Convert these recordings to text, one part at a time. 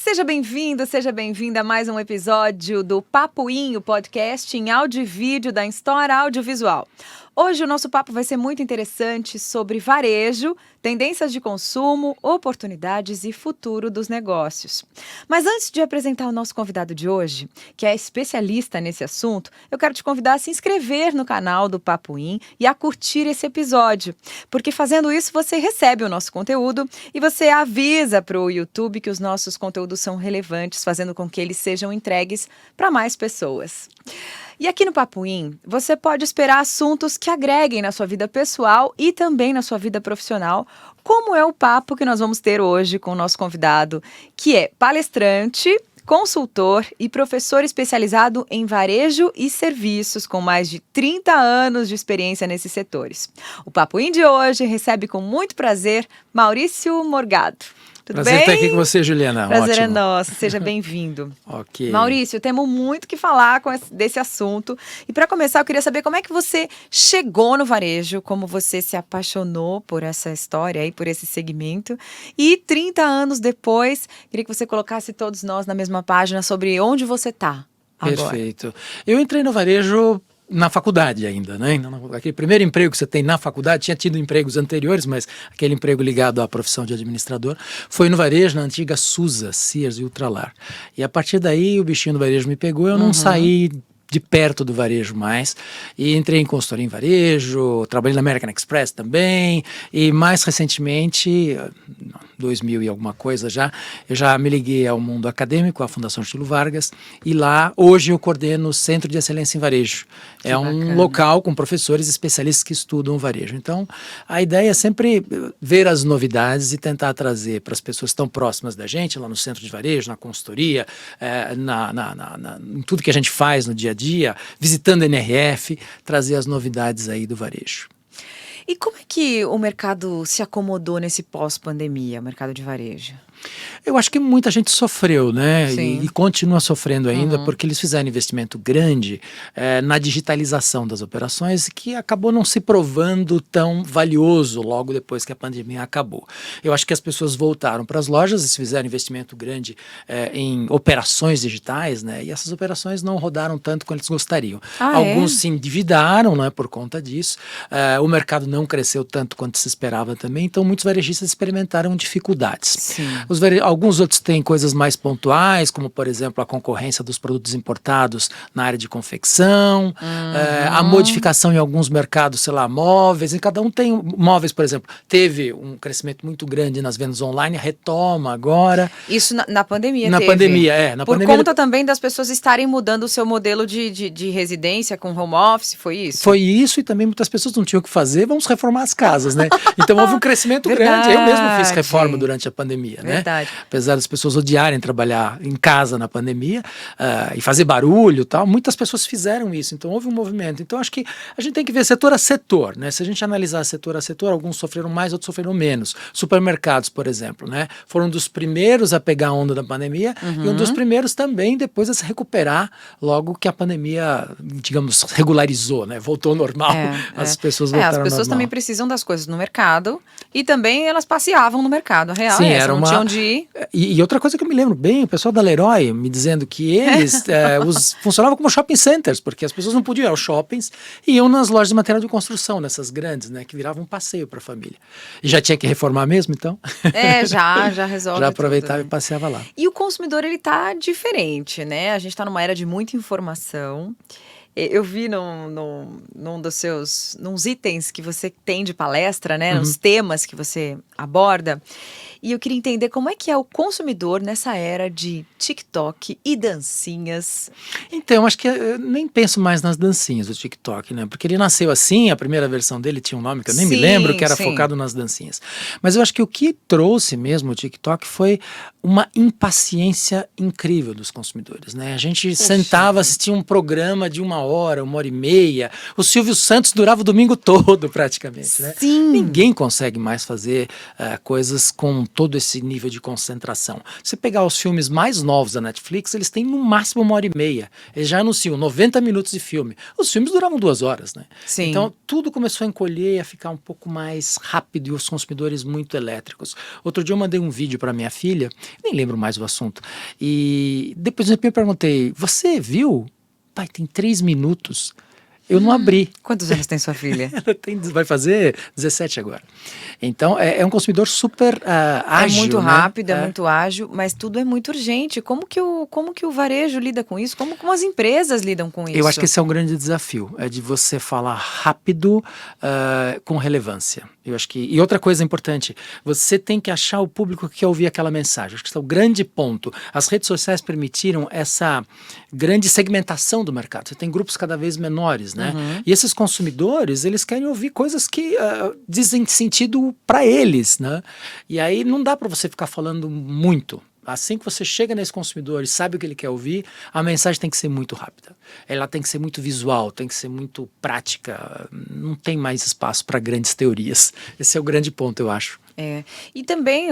Seja bem-vindo, seja bem-vinda a mais um episódio do Papoinho, podcast em áudio e vídeo da Instora Audiovisual. Hoje o nosso papo vai ser muito interessante sobre varejo, tendências de consumo, oportunidades e futuro dos negócios. Mas antes de apresentar o nosso convidado de hoje, que é especialista nesse assunto, eu quero te convidar a se inscrever no canal do Papoinho e a curtir esse episódio, porque fazendo isso você recebe o nosso conteúdo e você avisa para o YouTube que os nossos conteúdos são relevantes, fazendo com que eles sejam entregues para mais pessoas. E aqui no Papoinho, você pode esperar assuntos que agreguem na sua vida pessoal e também na sua vida profissional, como é o papo que nós vamos ter hoje com o nosso convidado, que é palestrante, consultor e professor especializado em varejo e serviços, com mais de 30 anos de experiência nesses setores. O Papoinho de hoje recebe com muito prazer Maurício Morgado. Tudo Prazer bem? estar aqui com você, Juliana. Prazer Ótimo. é nosso, seja bem-vindo. Ok. Maurício, temos muito que falar desse assunto. E para começar, eu queria saber como é que você chegou no varejo, como você se apaixonou por essa história e por esse segmento. E 30 anos depois, queria que você colocasse todos nós na mesma página sobre onde você está agora. Perfeito. Eu entrei no varejo na faculdade ainda, né? Aquele primeiro emprego que você tem na faculdade, tinha tido empregos anteriores, mas aquele emprego ligado à profissão de administrador, foi no varejo, na antiga Susa, Sears e Ultralar. E a partir daí o bichinho do varejo me pegou, eu não saí de perto do varejo mais, e entrei em consultoria em varejo, trabalhei na American Express também, e mais recentemente, 2000 e alguma coisa já, eu já me liguei ao mundo acadêmico, à Fundação Getúlio Vargas, e lá, hoje eu coordeno o Centro de Excelência em Varejo. É um local com professores especialistas que estudam o varejo. Então, a ideia é sempre ver as novidades e tentar trazer para as pessoas que estão próximas da gente, lá no centro de varejo, na consultoria, em tudo que a gente faz no dia a dia, visitando a NRF, trazer as novidades aí do varejo. E como é que o mercado se acomodou nesse pós-pandemia, o mercado de varejo? Eu acho que muita gente sofreu, né? E continua sofrendo ainda, porque eles fizeram investimento grande na digitalização das operações, que acabou não se provando tão valioso logo depois que a pandemia acabou. Eu acho que as pessoas voltaram para as lojas e fizeram investimento grande em operações digitais, né? E essas operações não rodaram tanto quanto eles gostariam. Alguns se endividaram, né, por conta disso. O mercado não cresceu tanto quanto se esperava também, então muitos varejistas experimentaram dificuldades. Sim. Alguns outros têm coisas mais pontuais, como por exemplo a concorrência dos produtos importados na área de confecção, a modificação em alguns mercados, sei lá, móveis, e cada um tem móveis, por exemplo, teve um crescimento muito grande nas vendas online, retoma agora. Isso na pandemia na teve. Pandemia, na Por pandemia. Conta também das pessoas estarem mudando o seu modelo de residência com home office, foi isso? Foi isso, e também muitas pessoas não tinham o que fazer, vamos reformar as casas, né? Então houve um crescimento grande. Eu mesmo fiz reforma durante a pandemia, né? Apesar das pessoas odiarem trabalhar em casa na pandemia e fazer barulho e tal, muitas pessoas fizeram isso, então houve um movimento. Então acho que a gente tem que ver setor a setor, né? Se a gente analisar setor a setor, alguns sofreram mais, outros sofreram menos. Supermercados, por exemplo, né? Foram um dos primeiros a pegar a onda da pandemia e um dos primeiros também depois a se recuperar logo que a pandemia, digamos, regularizou, né? Voltou ao normal, as pessoas voltaram ao normal. As pessoas também precisam das coisas no mercado e também elas passeavam no mercado, a real Sim, é essa, era não tinham de ir. E outra coisa que eu me lembro bem, o pessoal da Leroy me dizendo que eles funcionavam como shopping centers, porque as pessoas não podiam ir aos shoppings e iam nas lojas de material de construção, nessas grandes, né, que viravam um passeio para a família. E já tinha que reformar mesmo, então? Já resolve. Já aproveitava tudo, né? E passeava lá. E o consumidor, ele tá diferente, né? A gente tá numa era de muita informação. Eu vi num dos seus, nos itens que você tem de palestra, né? Nos temas que você aborda. E eu queria entender como é que é o consumidor nessa era de TikTok e dancinhas. Então, acho que eu nem penso mais nas dancinhas do TikTok, né? Porque ele nasceu assim, a primeira versão dele tinha um nome que eu nem me lembro, que era focado nas dancinhas. Mas eu acho que o que trouxe mesmo o TikTok foi uma impaciência incrível dos consumidores, né? A gente sentava, assistia um programa de 1 hora, 1h30. O Silvio Santos durava o domingo todo, praticamente, né? Ninguém consegue mais fazer coisas com todo esse nível de concentração. Se pegar os filmes mais novos da Netflix, eles têm no máximo 1h30. Eles já anunciam 90 minutos de filme. Os filmes duravam 2 horas, né? Então, tudo começou a encolher e a ficar um pouco mais rápido e os consumidores muito elétricos. Outro dia eu mandei um vídeo para minha filha Nem lembro mais o assunto. E depois eu me perguntei, você viu? Pai, tem 3 minutos. Eu não abri. Quantos anos tem sua filha? Ela vai fazer 17 agora. Então, é um consumidor super ágil. É muito né? rápido, é muito ágil, mas tudo é muito urgente. Como que o varejo lida com isso? Como as empresas lidam com isso? Eu acho que esse é um grande desafio, é de você falar rápido, com relevância. Eu acho que, e outra coisa importante, você tem que achar o público que quer ouvir aquela mensagem. Acho que esse é o grande ponto. As redes sociais permitiram essa grande segmentação do mercado. Você tem grupos cada vez menores, né? E esses consumidores, eles querem ouvir coisas que dizem sentido para eles, né? E aí não dá para você ficar falando muito. Assim que você chega nesse consumidor e sabe o que ele quer ouvir, a mensagem tem que ser muito rápida. Ela tem que ser muito visual, tem que ser muito prática. Não tem mais espaço para grandes teorias. Esse é o grande ponto, eu acho. E também,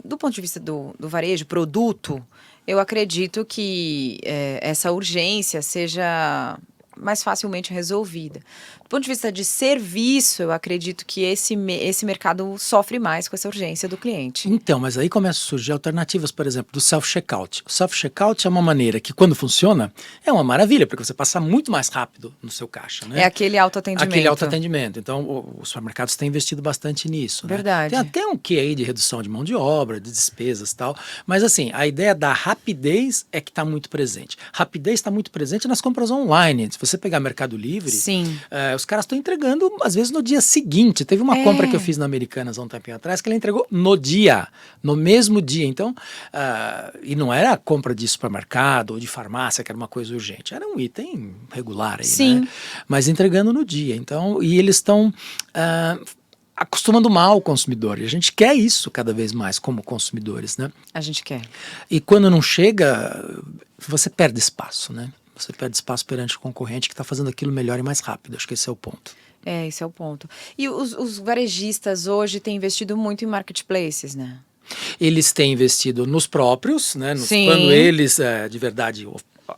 do ponto de vista do varejo, produto, eu acredito que essa urgência seja mais facilmente resolvida. Do ponto de vista de serviço, eu acredito que esse mercado sofre mais com essa urgência do cliente. Então, mas aí começam a surgir alternativas, por exemplo, do self-checkout. O self-checkout é uma maneira que, quando funciona, é uma maravilha, porque você passa muito mais rápido no seu caixa, né? É aquele autoatendimento. Aquele autoatendimento. Então, os supermercados têm investido bastante nisso. Verdade. Né? Tem até um quê aí de redução de mão de obra, de despesas e tal. Mas, assim, a ideia da rapidez é que está muito presente. Rapidez está muito presente nas compras online. Se você pegar Mercado Livre, Sim. Os caras estão entregando, às vezes, no dia seguinte. Teve uma compra que eu fiz na Americanas há um tempinho atrás, que ela entregou no dia, no mesmo dia. Então, e não era compra de supermercado ou de farmácia, que era uma coisa urgente. Era um item regular aí, Sim. né? Mas entregando no dia. Então, e eles estão acostumando mal o consumidor. E a gente quer isso cada vez mais como consumidores, né? A gente quer. E quando não chega, você perde espaço, né? Você perde espaço perante o concorrente que está fazendo aquilo melhor e mais rápido. Acho que esse é o ponto. Esse é o ponto. E os varejistas hoje têm investido muito em marketplaces, né? Eles têm investido nos próprios, né? Sim. Quando eles, de verdade,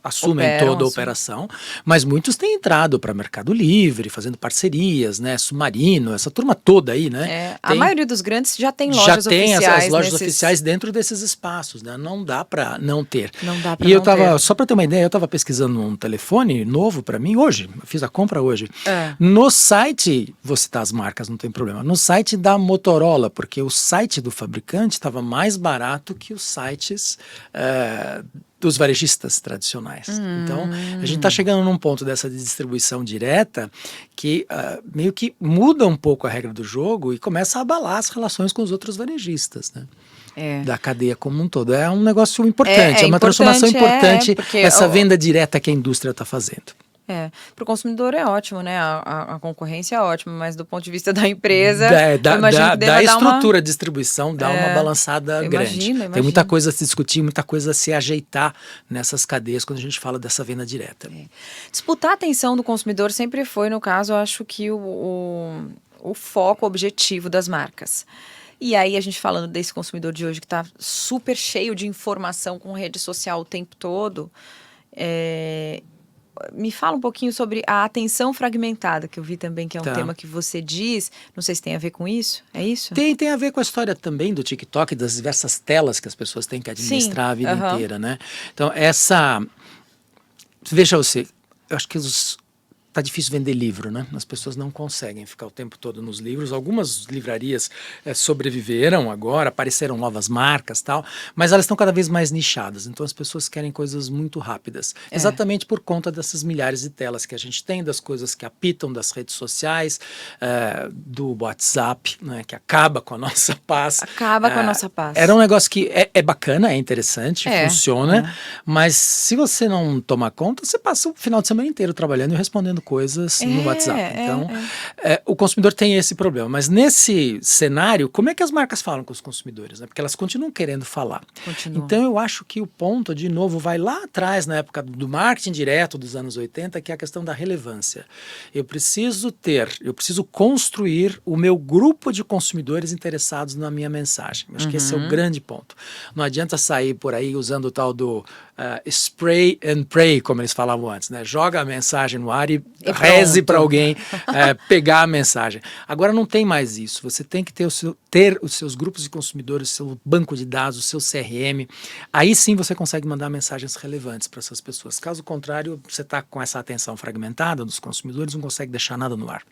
assumem toda a operação, mas muitos têm entrado para Mercado Livre, fazendo parcerias, né? Submarino, essa turma toda aí, né? A maioria dos grandes já tem lojas oficiais. Já tem as lojas oficiais dentro desses espaços, né? Não dá para não ter. Não dá para não ter. Só para ter uma ideia, eu estava pesquisando um telefone novo para mim hoje, eu fiz a compra hoje. No site, vou citar as marcas, não tem problema, no site da Motorola, porque o site do fabricante estava mais barato que os sites dos varejistas tradicionais. Então, a gente está chegando num ponto dessa distribuição direta que meio que muda um pouco a regra do jogo e começa a abalar as relações com os outros varejistas, né? Da cadeia como um todo. É um negócio importante, é uma transformação importante essa venda direta que a indústria está fazendo. Para o consumidor é ótimo, né? A concorrência é ótima, mas do ponto de vista da empresa, da estrutura de distribuição dá uma balançada grande. Imagino. Tem muita coisa a se discutir, muita coisa a se ajeitar nessas cadeias quando a gente fala dessa venda direta. Disputar a atenção do consumidor sempre foi, no caso, eu acho que o foco, o objetivo das marcas. E aí a gente falando desse consumidor de hoje que está super cheio de informação com rede social o tempo todo, me fala um pouquinho sobre a atenção fragmentada, que eu vi também que é um tema que você diz. Não sei se tem a ver com isso, é isso? Tem a ver com a história também do TikTok, das diversas telas que as pessoas têm que administrar a vida inteira, né? Então, veja você, eu acho que tá difícil vender livro, né? As pessoas não conseguem ficar o tempo todo nos livros. Algumas livrarias sobreviveram agora, apareceram novas marcas e tal, mas elas estão cada vez mais nichadas. Então as pessoas querem coisas muito rápidas. Exatamente por conta dessas milhares de telas que a gente tem, das coisas que apitam das redes sociais, do WhatsApp, né? Que acaba com a nossa paz. Acaba com a nossa paz. Era um negócio que é bacana, é interessante, funciona, mas se você não tomar conta, você passa o final de semana inteiro trabalhando e respondendo coisas no WhatsApp. Então, o consumidor tem esse problema. Mas nesse cenário, como é que as marcas falam com os consumidores? Né? Porque elas continuam querendo falar. Então, eu acho que o ponto, de novo, vai lá atrás, na época do marketing direto dos anos 80, que é a questão da relevância. Eu preciso construir o meu grupo de consumidores interessados na minha mensagem. Eu acho que esse é o grande ponto. Não adianta sair por aí usando o tal do spray and pray, como eles falavam antes, né? Joga a mensagem no ar e reze para alguém pegar a mensagem. Agora não tem mais isso. Você tem que ter os seus grupos de consumidores, o seu banco de dados, o seu CRM. Aí sim você consegue mandar mensagens relevantes para essas pessoas. Caso contrário, você está com essa atenção fragmentada dos consumidores, não consegue deixar nada no ar.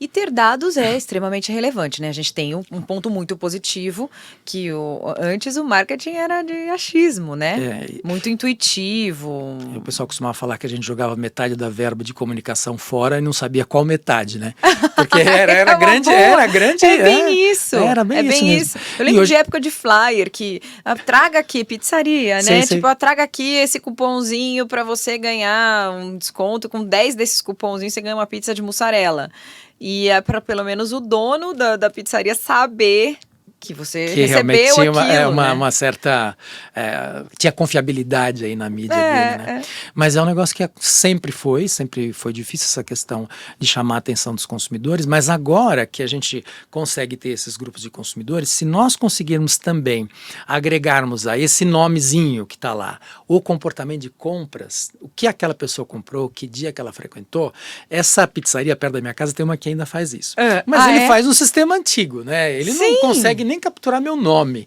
E ter dados é extremamente relevante, né? A gente tem um ponto muito positivo, que antes o marketing era de achismo, né? Muito intuitivo. O pessoal costumava falar que a gente jogava metade da verba de comunicação fora e não sabia qual metade, né? Porque era grande. É bem isso. Era bem isso. Eu lembro de época de flyer, que traga aqui, pizzaria, né? Sei. Tipo, traga aqui esse cupomzinho para você ganhar um desconto. Com 10 desses cupomzinhos você ganha uma pizza de mussarela. E é para pelo menos o dono da pizzaria saber que você recebeu tinha aquilo, uma certa... tinha confiabilidade aí na mídia dele, né? Mas é um negócio que sempre foi difícil essa questão de chamar a atenção dos consumidores, mas agora que a gente consegue ter esses grupos de consumidores, se nós conseguirmos também agregarmos a esse nomezinho que está lá, o comportamento de compras, o que aquela pessoa comprou, que dia que ela frequentou, essa pizzaria perto da minha casa tem uma que ainda faz isso. Mas ele faz um sistema antigo, né? Ele não consegue nem capturar meu nome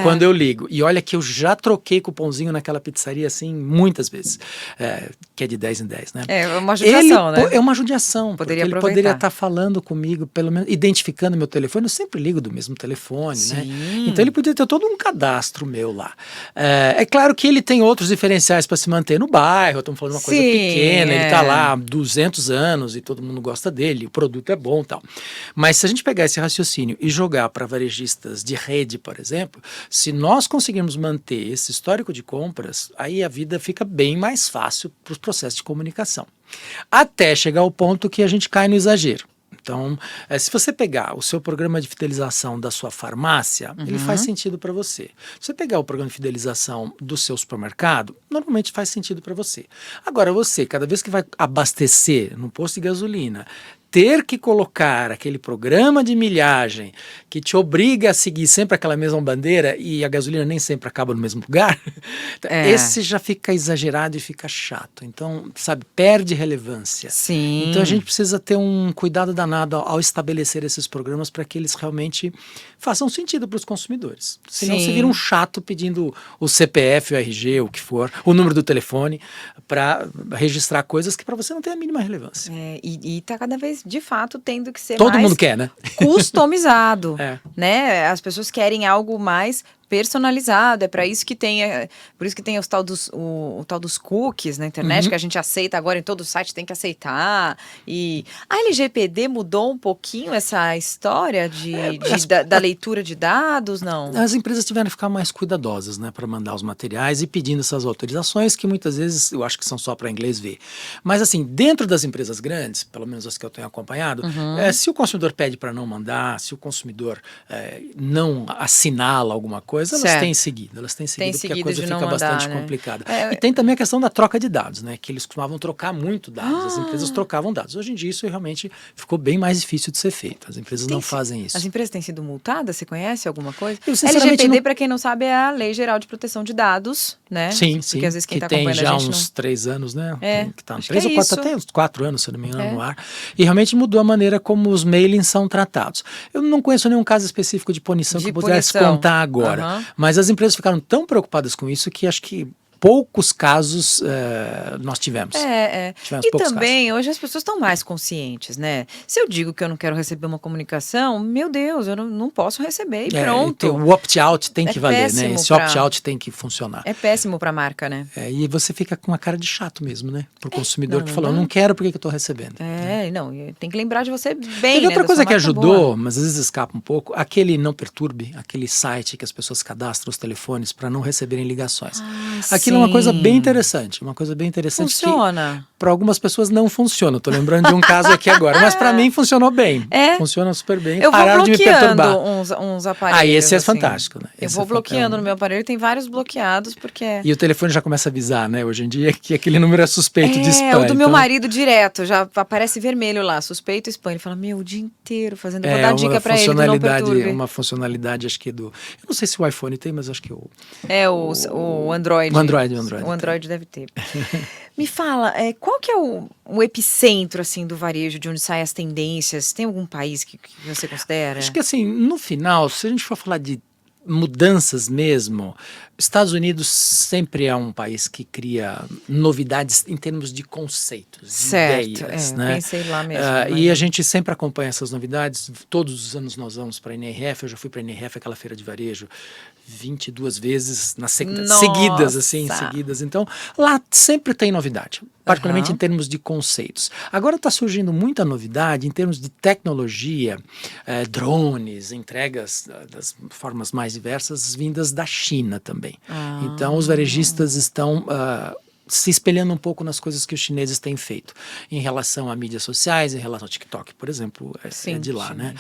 quando eu ligo. E olha que eu já troquei cupomzinho naquela pizzaria assim muitas vezes, que é de 10 em 10, né? É uma judiação, né? É uma judiação. Ele poderia estar falando comigo, pelo menos identificando meu telefone. Eu sempre ligo do mesmo telefone, né? Então ele podia ter todo um cadastro meu lá. É claro que ele tem outros diferenciais para se manter no bairro. Estamos falando de uma coisa pequena, ele está lá há 200 anos e todo mundo gosta dele, o produto é bom e tal. Mas se a gente pegar esse raciocínio e jogar para varejistas de rede, por exemplo, se nós conseguirmos manter esse histórico de compras, aí a vida fica bem mais fácil para os processos de comunicação. Até chegar ao ponto que a gente cai no exagero. Então, se você pegar o seu programa de fidelização da sua farmácia, ele faz sentido para você. Se você pegar o programa de fidelização do seu supermercado, normalmente faz sentido para você. Agora, você, cada vez que vai abastecer no posto de gasolina, ter que colocar aquele programa de milhagem que te obriga a seguir sempre aquela mesma bandeira e a gasolina nem sempre acaba no mesmo lugar, esse já fica exagerado e fica chato. Então, sabe, perde relevância. Sim. Então a gente precisa ter um cuidado danado ao estabelecer esses programas para que eles realmente façam sentido para os consumidores. Senão você vira um chato pedindo o CPF, o RG, o que for, o número do telefone, para registrar coisas que para você não tem a mínima relevância. E está cada vez, de fato, tendo que ser Todo mais mundo quer, né? customizado, né? As pessoas querem algo mais personalizado, é para isso que tem, por isso que tem o tal dos cookies na internet, que a gente aceita agora em todo site, tem que aceitar. E a LGPD mudou um pouquinho essa história da leitura de dados, não? As empresas tiveram que ficar mais cuidadosas, né, para mandar os materiais e pedindo essas autorizações que muitas vezes eu acho que são só para inglês ver. Mas assim, dentro das empresas grandes, pelo menos as que eu tenho acompanhado, se o consumidor pede para não mandar, se o consumidor não assinala alguma coisa, elas têm seguido porque a coisa fica bastante complicada. E tem também a questão da troca de dados, né? Que eles costumavam trocar muito dados, as empresas trocavam dados. Hoje em dia isso realmente ficou bem mais difícil de ser feito. As empresas não fazem isso. As empresas têm sido multadas? Você conhece alguma coisa? LGPD, para quem não sabe, é a Lei Geral de Proteção de Dados, né? Sim. Porque às vezes quem que tá tem acompanhando já a gente uns 3 anos, né? Que tá 3 ou 4, até uns 4 anos, se eu não me engano, no ar. E realmente mudou a maneira como os mailings são tratados. Eu não conheço nenhum caso específico de punição que eu pudesse contar agora. Mas as empresas ficaram tão preocupadas com isso que acho que poucos casos nós tivemos. Tivemos e poucos também, casos. hoje as pessoas estão mais conscientes, né? Se eu digo que eu não quero receber uma comunicação, meu Deus, eu não posso receber e pronto. O opt-out tem que valer, né? Esse opt-out tem que funcionar. É péssimo para a marca, né? E você fica com uma cara de chato mesmo, né? Pro consumidor que falou, eu não quero, por que eu tô recebendo? Tem que lembrar de você bem, Teve outra coisa que ajudou, boa. mas às vezes escapa um pouco, aquele Não Perturbe, aquele site que as pessoas cadastram os telefones para não receberem ligações. Aquilo aquilo é uma coisa bem interessante. Uma coisa bem interessante. Funciona. Para algumas pessoas não funciona. Estou lembrando de um caso aqui agora. Mas para mim funcionou bem. Funciona super bem. Eu vou Pararam de me perturbar. uns aparelhos. Esse é assim. fantástico, né? Eu vou bloqueando no meu aparelho. Tem vários bloqueados, porque... E o telefone já começa a avisar, né? Hoje em dia que aquele número é suspeito de spam. O do meu marido direto. Já aparece vermelho lá. Suspeito spam. Ele fala, o dia inteiro fazendo. Eu vou dar dica para ele que não perturbe. Uma funcionalidade, acho que do... Eu não sei se o iPhone tem, mas acho que o... o Android. O Android. O Android deve ter. Me fala, qual que é o epicentro, assim, do varejo, de onde saem as tendências? Tem algum país que você considera? Acho que, assim, no final, se a gente for falar de mudanças mesmo, Estados Unidos sempre é um país que cria novidades em termos de conceitos, certo, de ideias, né? Pensei lá mesmo. E a gente sempre acompanha essas novidades. Todos os anos nós vamos para a NRF. Eu já fui para a NRF, aquela feira de varejo, 22 vezes seguidas. Então, lá sempre tem novidade, particularmente em termos de conceitos. Agora está surgindo muita novidade em termos de tecnologia, drones, entregas das formas mais diversas vindas da China também. Então, os varejistas estão se espelhando um pouco nas coisas que os chineses têm feito em relação a mídias sociais, em relação ao TikTok, por exemplo, é de lá, né?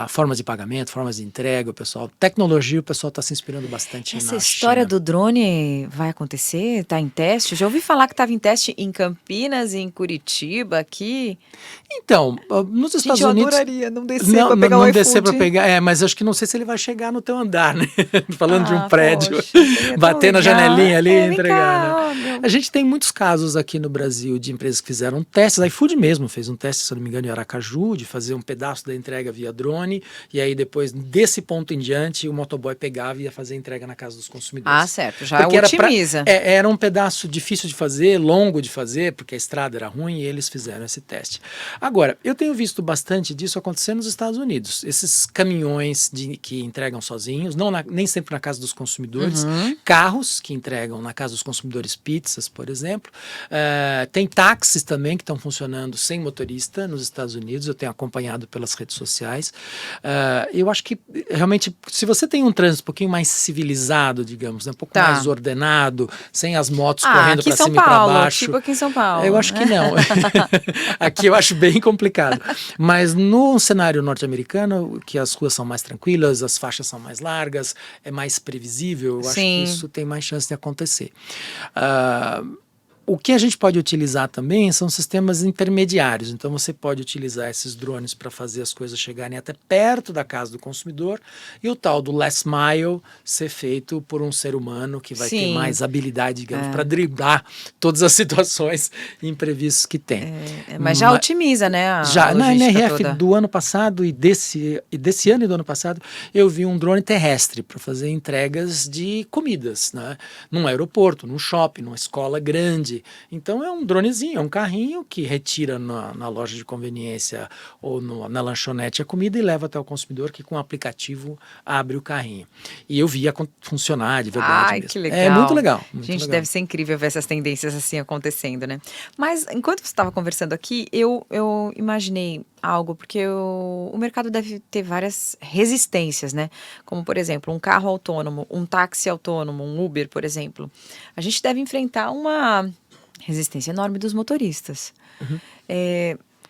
Formas de pagamento, formas de entrega, tecnologia, o pessoal está se inspirando bastante na China. Essa história do drone vai acontecer? Está em teste? Já ouvi falar que estava em teste em Campinas e em Curitiba, aqui. Então, nos Estados Unidos... eu adoraria não descer para pegar o iFood. Não descer para pegar, mas acho que não sei se ele vai chegar no teu andar, né? Falando de um prédio, bater na janelinha ali e entregar, né? A gente tem muitos casos aqui no Brasil de empresas que fizeram testes. A iFood mesmo fez um teste, se eu não me engano, em Aracaju, de fazer um pedaço da entrega via drone, e aí depois, desse ponto em diante, o motoboy pegava e ia fazer a entrega na casa dos consumidores. Certo, já otimiza. Era um pedaço difícil de fazer, longo de fazer, porque a estrada era ruim, e eles fizeram esse teste. Agora, eu tenho visto bastante disso acontecer nos Estados Unidos. Esses caminhões que entregam sozinhos, nem sempre na casa dos consumidores, carros que entregam na casa dos consumidores pizzas, por exemplo. Tem táxis também que estão funcionando sem motorista nos Estados Unidos, eu tenho acompanhado pelas redes sociais. Eu acho que realmente, se você tem um trânsito um pouquinho mais civilizado, digamos, né, um pouco mais ordenado, sem as motos correndo para cima e para baixo. Tipo aqui em São Paulo. Eu acho que não. Aqui eu acho bem complicado. Mas no cenário norte-americano, que as ruas são mais tranquilas, as faixas são mais largas, é mais previsível, eu acho que isso tem mais chance de acontecer. O que a gente pode utilizar também são sistemas intermediários. Então, você pode utilizar esses drones para fazer as coisas chegarem até perto da casa do consumidor e o tal do last mile ser feito por um ser humano que vai ter mais habilidade, digamos, para driblar todas as situações imprevistas que tem. Mas já otimiza, né? Já na NRF toda. do ano passado e desse ano e do ano passado, eu vi um drone terrestre para fazer entregas de comidas, né? Num aeroporto, num shopping, numa escola grande. Então é um dronezinho, é um carrinho que retira na loja de conveniência ou na lanchonete a comida e leva até o consumidor, que com o aplicativo abre o carrinho. E eu via funcionar de verdade mesmo. Que legal. É muito legal. Deve ser incrível ver essas tendências assim acontecendo, né? Mas enquanto você estava conversando aqui, eu imaginei algo, porque o mercado deve ter várias resistências, né? Como, por exemplo, um carro autônomo, um táxi autônomo, um Uber, por exemplo. A gente deve enfrentar uma resistência enorme dos motoristas.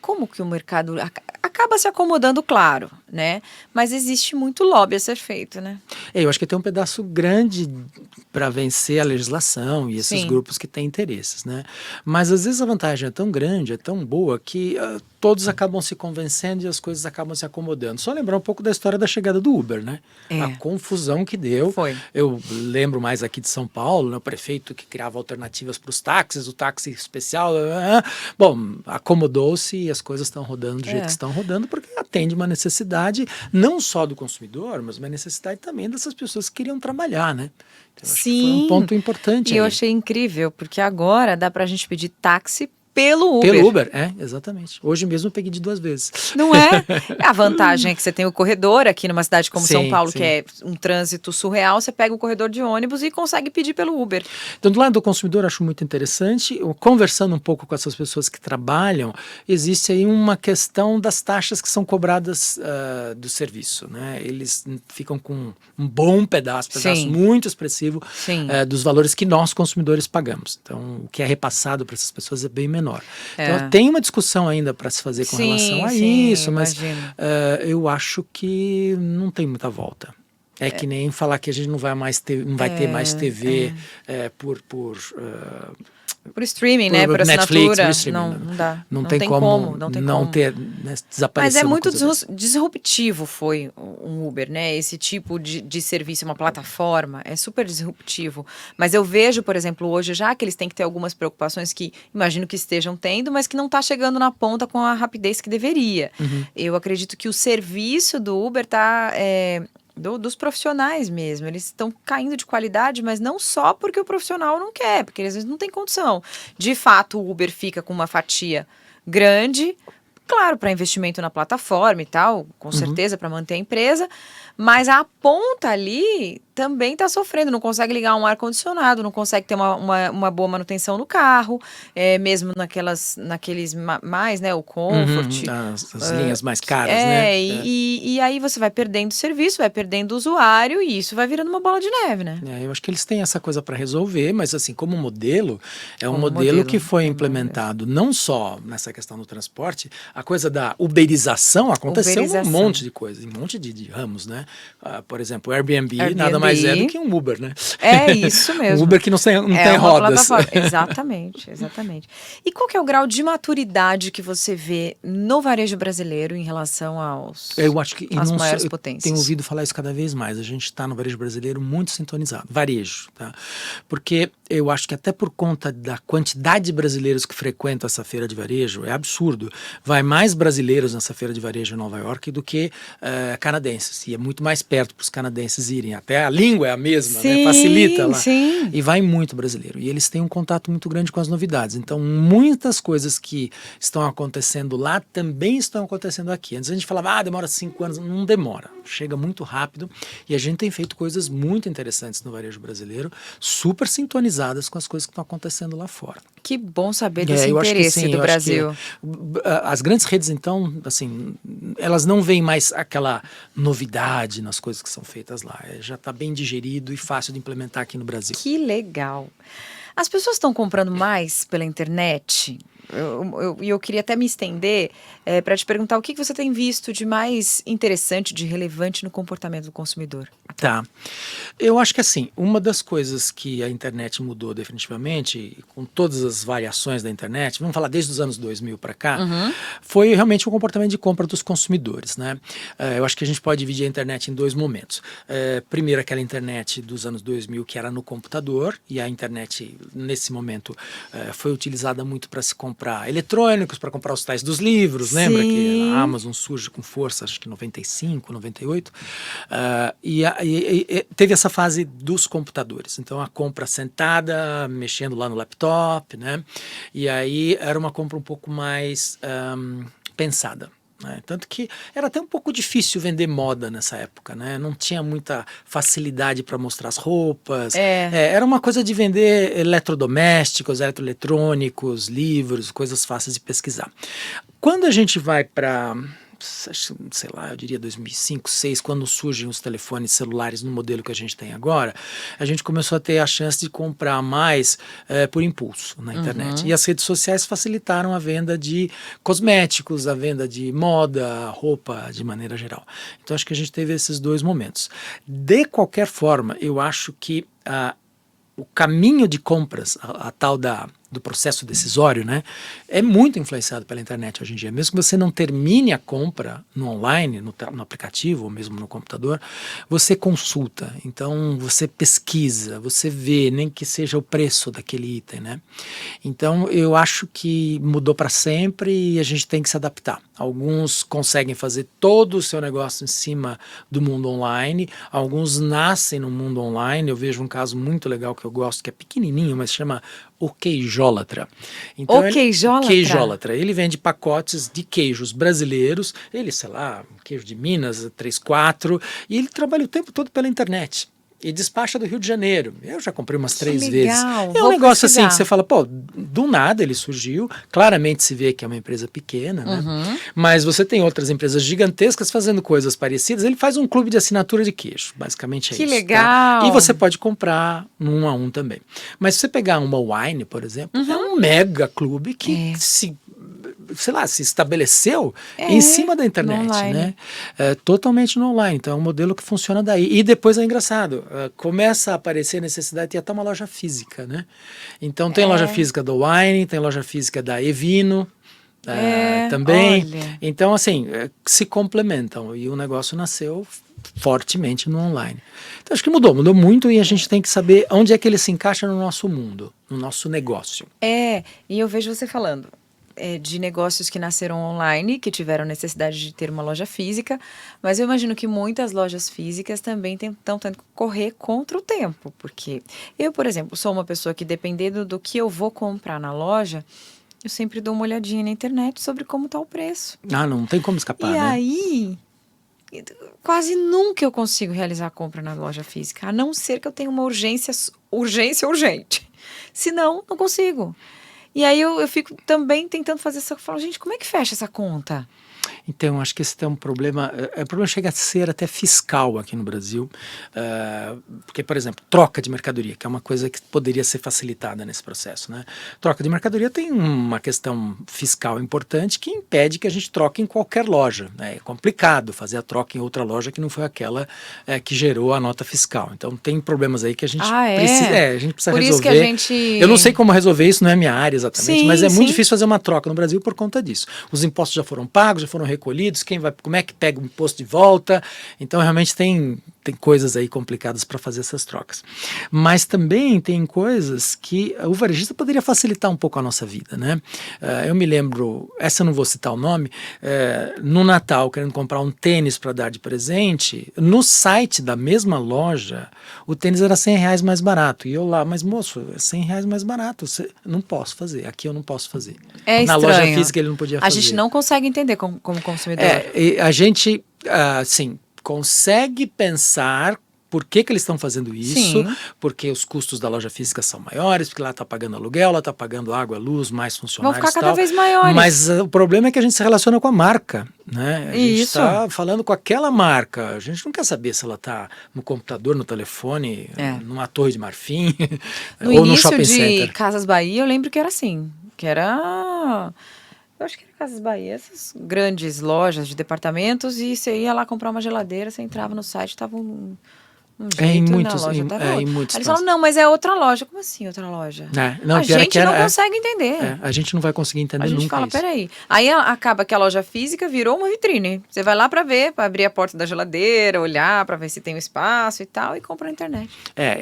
Como que o mercado acaba se acomodando, claro, né? Mas existe muito lobby a ser feito, né? Eu acho que tem um pedaço grande para vencer a legislação e esses grupos que têm interesses, né? Mas às vezes a vantagem é tão grande, é tão boa, que todos acabam se convencendo e as coisas acabam se acomodando. Só lembrar um pouco da história da chegada do Uber, né? A confusão que deu. Foi. Eu lembro mais aqui de São Paulo, né? O prefeito que criava alternativas para os táxis, o táxi especial. Bom, acomodou-se e as coisas estão rodando do jeito que estão rodando, porque atende uma necessidade não só do consumidor, mas uma necessidade também dessas pessoas que queriam trabalhar, né? Então, acho que foi um ponto importante. E eu achei incrível, porque agora dá pra gente pedir táxi pelo Uber. Pelo Uber, exatamente. Hoje mesmo eu peguei de 2 vezes. Não é? A vantagem é que você tem o corredor aqui numa cidade como São Sim, Paulo, sim. que é um trânsito surreal, você pega o corredor de ônibus e consegue pedir pelo Uber. Então, do lado do consumidor, acho muito interessante. Conversando um pouco com essas pessoas que trabalham, existe aí uma questão das taxas que são cobradas do serviço, né? Eles ficam com um bom pedaço Sim. muito expressivo Sim. dos valores que nós, consumidores, pagamos. Então, o que é repassado para essas pessoas é bem menor. É. Então, tem uma discussão ainda para se fazer com relação a isso, mas imagino. eu acho que não tem muita volta. É que nem falar que a gente não vai mais ter, não vai ter mais TV por streaming, né? Por Netflix, assinatura. por streaming. Não dá. Não tem como não ter, né, desaparecer. Mas é uma muito coisa dessa. disruptivo foi um Uber, né? Esse tipo de serviço, uma plataforma, é super disruptivo. Mas eu vejo, por exemplo, hoje já que eles têm que ter algumas preocupações que imagino que estejam tendo, mas que não está chegando na ponta com a rapidez que deveria. Eu acredito que o serviço do Uber está... dos profissionais mesmo, eles estão caindo de qualidade, mas não só porque o profissional não quer, porque às vezes não tem condição. De fato, o Uber fica com uma fatia grande, claro, para investimento na plataforma e tal, com certeza para manter a empresa, mas a ponta ali também está sofrendo, não consegue ligar um ar-condicionado, não consegue ter uma boa manutenção no carro, mesmo naqueles mais, né, o Comfort. As linhas mais caras, né? E aí você vai perdendo serviço, vai perdendo usuário e isso vai virando uma bola de neve, né? Eu acho que eles têm essa coisa para resolver, mas assim, como modelo, é um modelo que foi implementado não só nessa questão do transporte, a coisa da uberização aconteceu em um monte de coisa, em um monte de ramos, né? Por exemplo, o Airbnb nada mais é do que um Uber, né? É isso mesmo. Um Uber que não tem rodas. Exatamente. E qual que é o grau de maturidade que você vê no varejo brasileiro em relação eu acho que às maiores potências? Tenho ouvido falar isso cada vez mais. A gente está no varejo brasileiro muito sintonizado. Varejo, tá? Porque eu acho que até por conta da quantidade de brasileiros que frequentam essa feira de varejo, é absurdo. Vai mais brasileiros nessa feira de varejo em Nova York do que canadenses. E é muito mais perto para os canadenses irem. Até a língua é a mesma, né? Facilita lá. Sim. E vai muito brasileiro. E eles têm um contato muito grande com as novidades. Então, muitas coisas que estão acontecendo lá também estão acontecendo aqui. Antes a gente falava, demora 5 anos. Não demora. Chega muito rápido. E a gente tem feito coisas muito interessantes no varejo brasileiro, super sintonizadas com as coisas que estão acontecendo lá fora. Que bom saber desse interesse do Brasil. As grandes redes, então, assim, elas não veem mais aquela novidade nas coisas que são feitas lá. Já está bem digerido e fácil de implementar aqui no Brasil. Que legal. As pessoas estão comprando mais pela internet? Eu queria até me estender para te perguntar o que você tem visto de mais interessante, de relevante no comportamento do consumidor. Tá. Eu acho que assim, uma das coisas que a internet mudou definitivamente, com todas as variações da internet, vamos falar desde os anos 2000 para cá, foi realmente o comportamento de compra dos consumidores, né? Eu acho que a gente pode dividir a internet em 2 momentos. Primeiro, aquela internet dos anos 2000 que era no computador, e a internet, nesse momento, foi utilizada muito para se comprar eletrônicos, para comprar os tais dos livros, lembra que a Amazon surge com força, acho que em 95, 98, e teve essa fase dos computadores, então a compra sentada, mexendo lá no laptop, né? E aí era uma compra um pouco mais pensada. Tanto que era até um pouco difícil vender moda nessa época, né? Não tinha muita facilidade para mostrar as roupas. Era uma coisa de vender eletrodomésticos, eletroeletrônicos, livros, coisas fáceis de pesquisar. Quando a gente vai para, sei lá, eu diria 2005, 2006, quando surgem os telefones celulares no modelo que a gente tem agora, a gente começou a ter a chance de comprar mais por impulso na internet. E as redes sociais facilitaram a venda de cosméticos, a venda de moda, roupa de maneira geral. Então acho que a gente teve esses 2 momentos. De qualquer forma, eu acho que o caminho de compras, a tal do processo decisório, né, é muito influenciado pela internet hoje em dia. Mesmo que você não termine a compra no online, no aplicativo ou mesmo no computador, você consulta, então você pesquisa, você vê, nem que seja o preço daquele item, né? Então eu acho que mudou para sempre e a gente tem que se adaptar. Alguns conseguem fazer todo o seu negócio em cima do mundo online, alguns nascem no mundo online. Eu vejo um caso muito legal que eu gosto, que é pequenininho, mas chama OkJo. queijólatra. Então, queijólatra? Queijólatra. Ele vende pacotes de queijos brasileiros, ele, sei lá, queijo de Minas, 3, 4, e ele trabalha o tempo todo pela internet. E despacha do Rio de Janeiro. Eu já comprei umas 3 vezes. É um negócio assim que você fala, pô, do nada ele surgiu. Claramente se vê que é uma empresa pequena, né? Mas você tem outras empresas gigantescas fazendo coisas parecidas. Ele faz um clube de assinatura de queijo. Basicamente é isso. Que legal! Tá? E você pode comprar no 1 a 1 também. Mas se você pegar uma Wine, por exemplo, é um mega clube que se estabeleceu em cima da internet, né? Totalmente no online. Então é um modelo que funciona daí. E depois é engraçado, começa a aparecer a necessidade de ter até uma loja física, né? Então tem loja física do Wine, tem loja física da Evino, também. Olha. Então, assim, se complementam. E o negócio nasceu fortemente no online. Então acho que mudou muito, e a gente tem que saber onde é que ele se encaixa no nosso mundo, no nosso negócio. E eu vejo você falando de negócios que nasceram online, que tiveram necessidade de ter uma loja física, mas eu imagino que muitas lojas físicas também estão tendo que correr contra o tempo, porque eu, por exemplo, sou uma pessoa que, dependendo do que eu vou comprar na loja, eu sempre dou uma olhadinha na internet sobre como está o preço. Não tem como escapar, né? E aí, quase nunca eu consigo realizar a compra na loja física, a não ser que eu tenha uma urgência urgente. Senão, não consigo. E aí eu fico também tentando fazer essa... Eu falo, gente, como é que fecha essa conta? Então, acho que esse é um problema. O problema chega a ser até fiscal aqui no Brasil. Porque, por exemplo, troca de mercadoria, que é uma coisa que poderia ser facilitada nesse processo, né? Troca de mercadoria tem uma questão fiscal importante que impede que a gente troque em qualquer loja, né? É complicado fazer a troca em outra loja que não foi aquela que gerou a nota fiscal. Então, tem problemas aí que a gente precisa, a gente precisa por resolver. Isso que a gente... Eu não sei como resolver isso, não é minha área exatamente, mas é muito sim. difícil fazer uma troca no Brasil por conta disso. Os impostos já foram pagos, já foram recolhidos, como é que pega o imposto de volta? Então realmente tem coisas aí complicadas para fazer essas trocas. Mas também tem coisas que o varejista poderia facilitar um pouco a nossa vida, né? Eu me lembro, essa eu não vou citar o nome, no Natal, querendo comprar um tênis para dar de presente, no site da mesma loja, o tênis era R$100 mais barato. E eu lá, mas moço, é R$100 mais barato, não posso fazer, aqui eu não posso fazer. Na loja física ele não podia fazer. A gente não consegue entender como consumidor. A gente, assim, consegue pensar por que eles estão fazendo isso, porque os custos da loja física são maiores, porque lá está pagando aluguel, lá está pagando água, luz, mais funcionários. Vão ficar cada vez maiores. Mas o problema é que a gente se relaciona com a marca, né? A gente está falando com aquela marca, a gente não quer saber se ela está no computador, no telefone, numa torre de marfim ou no shopping center. No início de Casas Bahia, eu lembro que era assim, eu acho que era Casas Bahia, essas grandes lojas de departamentos, e você ia lá comprar uma geladeira, você entrava no site, estava um jeito, na loja estava outro. Eles falam, não, mas é outra loja. Como assim outra loja? Não, a gente não consegue entender. A gente não vai conseguir entender nunca. A gente fala, peraí. Aí acaba que a loja física virou uma vitrine. Você vai lá para ver, para abrir a porta da geladeira, olhar para ver se tem um espaço e tal, e compra na internet.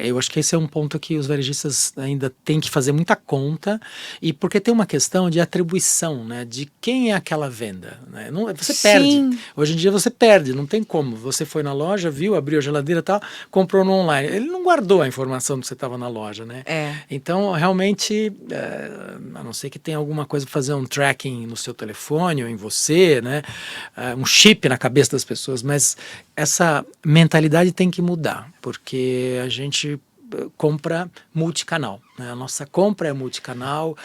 Eu acho que esse é um ponto que os varejistas ainda têm que fazer muita conta, e porque tem uma questão de atribuição, né? De quem é aquela venda, né? Você perde. Hoje em dia você perde, não tem como. Você foi na loja, viu, abriu a geladeira e tal, comprou no online. Ele não guardou a informação que você estava na loja, né? Então, realmente, a não ser que tenha alguma coisa para fazer um tracking no seu telefone ou em você, né? Um chip na cabeça das pessoas, mas essa mentalidade tem que mudar, porque a gente compra multicanal, né? A nossa compra é multicanal,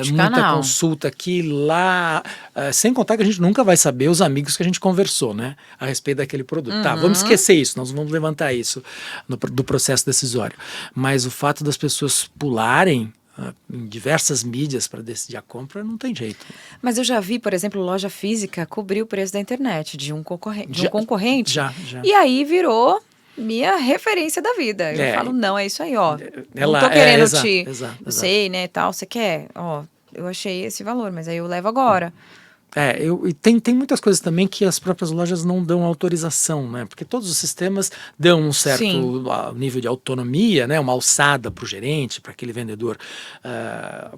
muita consulta aqui, lá, sem contar que a gente nunca vai saber os amigos que a gente conversou, né, a respeito daquele produto. Tá, vamos esquecer isso, nós vamos levantar isso do processo decisório, mas o fato das pessoas pularem em diversas mídias para decidir a compra, não tem jeito. Mas eu já vi, por exemplo, loja física cobrir o preço da internet de um concorrente. Já. E aí virou minha referência da vida. Eu falo, não, é isso aí, ó. Não tô querendo não sei, né, tal, você quer? Ó, eu achei esse valor, mas aí eu levo agora. E tem muitas coisas também que as próprias lojas não dão autorização, né? Porque todos os sistemas dão um certo nível de autonomia, né? Uma alçada para o gerente, para aquele vendedor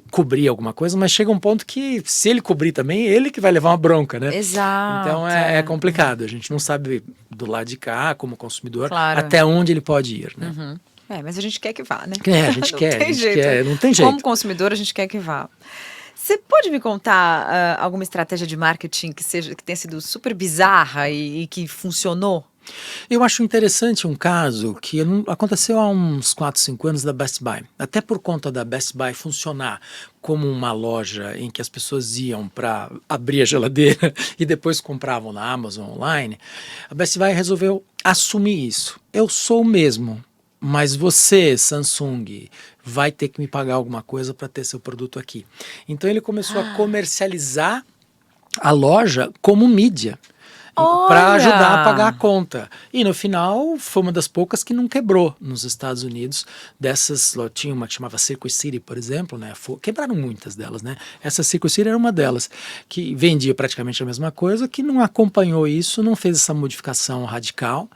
cobrir alguma coisa, mas chega um ponto que, se ele cobrir também, ele que vai levar uma bronca, né? Exato. Então é complicado, a gente não sabe do lado de cá, como consumidor, até onde ele pode ir, né? Mas a gente quer que vá, né? A gente Não quer, tem a gente jeito. quer, não tem jeito. Como consumidor, a gente quer que vá. Você pode me contar alguma estratégia de marketing que tenha sido super bizarra e que funcionou? Eu acho interessante um caso que aconteceu há uns 4, 5 anos da Best Buy. Até por conta da Best Buy funcionar como uma loja em que as pessoas iam para abrir a geladeira e depois compravam na Amazon online, a Best Buy resolveu assumir isso. Eu sou o mesmo, mas você, Samsung, vai ter que me pagar alguma coisa para ter seu produto aqui. Então ele começou a comercializar a loja como mídia, para ajudar a pagar a conta. E no final foi uma das poucas que não quebrou nos Estados Unidos. Tinha uma que chamava Circuit City, por exemplo, né? Quebraram muitas delas, né? Essa Circuit City era uma delas, que vendia praticamente a mesma coisa, que não acompanhou isso, não fez essa modificação radical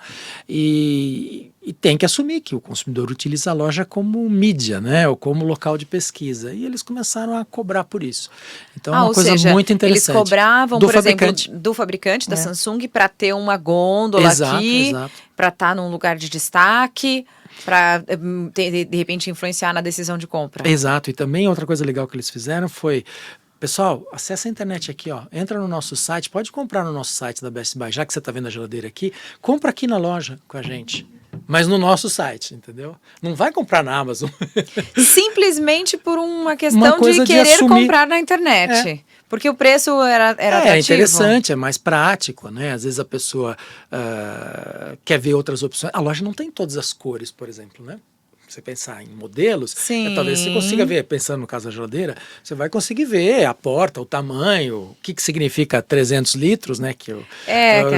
e tem que assumir que o consumidor utiliza a loja como mídia, né, ou como local de pesquisa. E eles começaram a cobrar por isso. Então é uma coisa muito interessante. Eles cobravam, por fabricante. exemplo, do fabricante da Samsung para ter uma gôndola aqui, para estar num lugar de destaque, para de repente influenciar na decisão de compra. Exato. E também outra coisa legal que eles fizeram foi: pessoal, acessa a internet aqui, ó. Entra no nosso site, pode comprar no nosso site da Best Buy, já que você está vendo a geladeira aqui, compra aqui na loja com a gente. Mas no nosso site, entendeu? Não vai comprar na Amazon. Simplesmente por uma questão de querer comprar na internet. Porque o preço era atrativo. É interessante, é mais prático, né? Às vezes a pessoa quer ver outras opções. A loja não tem todas as cores, por exemplo, né? Você pensar em modelos, talvez você consiga ver, pensando no caso da geladeira, você vai conseguir ver a porta, o tamanho, o que significa 300 litros, né? Que eu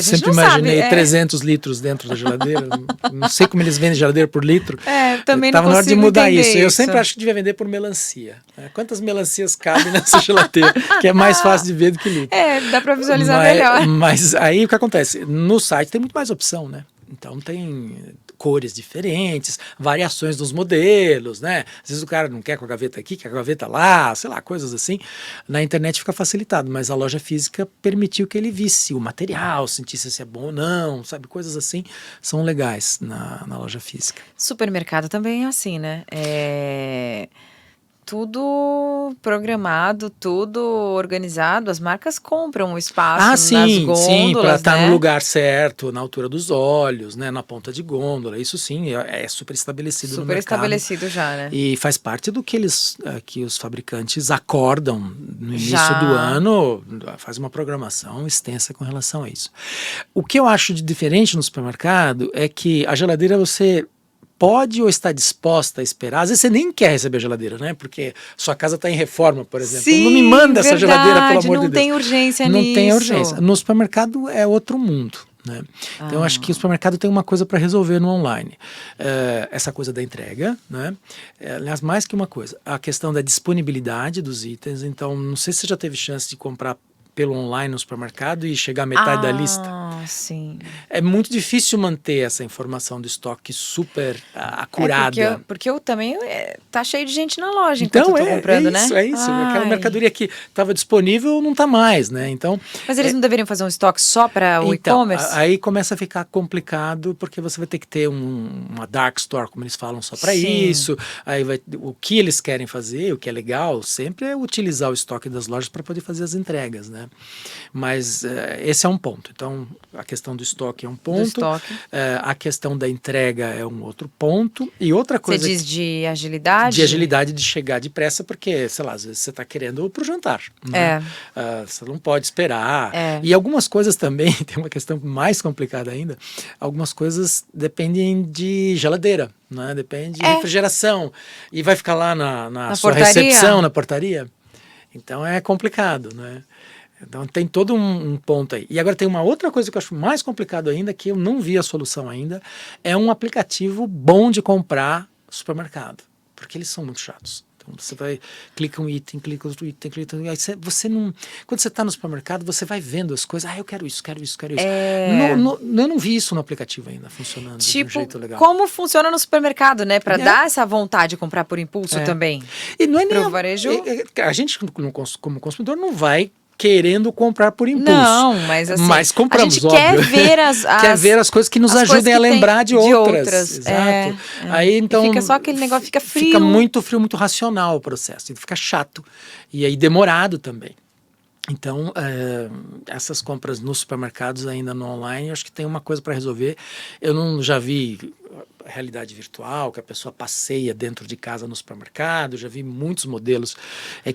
sempre imaginei 300 litros dentro da geladeira. Não sei como eles vendem geladeira por litro. Também não consigo na hora de mudar isso. Eu isso. sempre acho que devia vender por melancia. Né? Quantas melancias cabem nessa geladeira? Que é mais fácil de ver do que litro. Dá para visualizar melhor. Mas aí o que acontece? No site tem muito mais opção, né? Então tem cores diferentes, variações dos modelos, né? Às vezes o cara não quer com a gaveta aqui, quer com a gaveta lá, sei lá, coisas assim. Na internet fica facilitado, mas a loja física permitiu que ele visse o material, sentisse se é bom ou não, sabe? Coisas assim são legais na loja física. Supermercado também é assim, né? Tudo programado, tudo organizado, as marcas compram o espaço nas gôndolas, sim, para estar né? no lugar certo, na altura dos olhos, né, na ponta de gôndola, isso sim, é super estabelecido no mercado. Super estabelecido já, né? E faz parte do que que os fabricantes acordam no início do ano, faz uma programação extensa com relação a isso. O que eu acho de diferente no supermercado é que a geladeira você pode ou está disposta a esperar. Às vezes você nem quer receber a geladeira, né? Porque sua casa está em reforma, por exemplo. Sim, não me manda essa geladeira, pelo amor de Deus. Não tem urgência nisso. Não tem urgência. No supermercado é outro mundo. Né? Então eu acho que o supermercado tem uma coisa para resolver no online. Essa coisa da entrega, né? Aliás, mais que uma coisa, a questão da disponibilidade dos itens. Então, não sei se você já teve chance de comprar pelo online no supermercado e chegar à metade da lista. Sim. É muito difícil manter essa informação do estoque super acurada. Porque eu também tá cheio de gente na loja enquanto eu tô comprando, né? É isso. Aquela mercadoria que estava disponível não está mais, né? Então, mas eles não deveriam fazer um estoque só para o e-commerce? Aí começa a ficar complicado, porque você vai ter que ter uma dark store, como eles falam, só para isso. Aí o que eles querem fazer, o que é legal, sempre é utilizar o estoque das lojas para poder fazer as entregas, né? Mas esse é um ponto. Então, a questão do estoque é um ponto. A questão da entrega é um outro ponto. E outra coisa... Você diz de agilidade? De agilidade, de chegar depressa, porque, sei lá, às vezes você está querendo para o jantar. Né? Você não pode esperar. E algumas coisas também, tem uma questão mais complicada ainda, algumas coisas dependem de geladeira, né? Depende de refrigeração. E vai ficar lá na sua recepção, na portaria. Então é complicado, né? Então tem todo um ponto aí. E agora tem uma outra coisa que eu acho mais complicado ainda, que eu não vi a solução ainda, é um aplicativo bom de comprar no supermercado, porque eles são muito chatos. Então você clica um item, clica outro item, clica outro item, aí você não... Quando você está no supermercado, você vai vendo as coisas, eu quero isso, quero isso, quero isso. Eu não vi isso no aplicativo ainda, funcionando de um jeito legal. Como funciona no supermercado, né? Para dar essa vontade de comprar por impulso também. E não é nem... Pro varejo... A gente, como consumidor, não vai querendo comprar por impulso. Não, mas assim, mas compramos, a gente óbvio. quer ver quer ver as coisas que nos ajudem a lembrar de outras. Exato. Aí, então, e fica só aquele negócio, fica frio. Fica muito frio, muito racional o processo. E fica chato. E aí demorado também. Então, essas compras nos supermercados ainda no online, eu acho que tem uma coisa para resolver. Eu não já vi realidade virtual, que a pessoa passeia dentro de casa no supermercado, já vi muitos modelos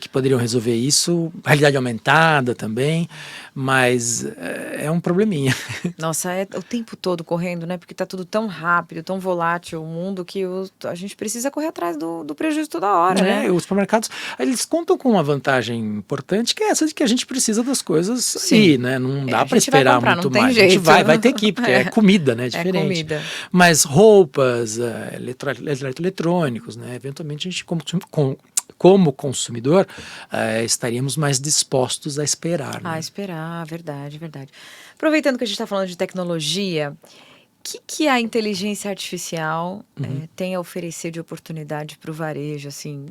que poderiam resolver isso, realidade aumentada também, mas é um probleminha. Nossa, é o tempo todo correndo, né? Porque tá tudo tão rápido, tão volátil o mundo, que a gente precisa correr atrás do prejuízo toda hora, né? Os supermercados, eles contam com uma vantagem importante, que é essa de que a gente precisa das coisas Sim. aí, né? Não dá para esperar comprar, muito não tem mais. Jeito. A gente vai ter que ir, porque é comida, né? É diferente. É comida. Mas roupas, eletrônicos, né? Eventualmente a gente, como consumidor, estaríamos mais dispostos a esperar. Né? A esperar, verdade, verdade. Aproveitando que a gente está falando de tecnologia, o que a inteligência artificial tem a oferecer de oportunidade para o varejo? Assim,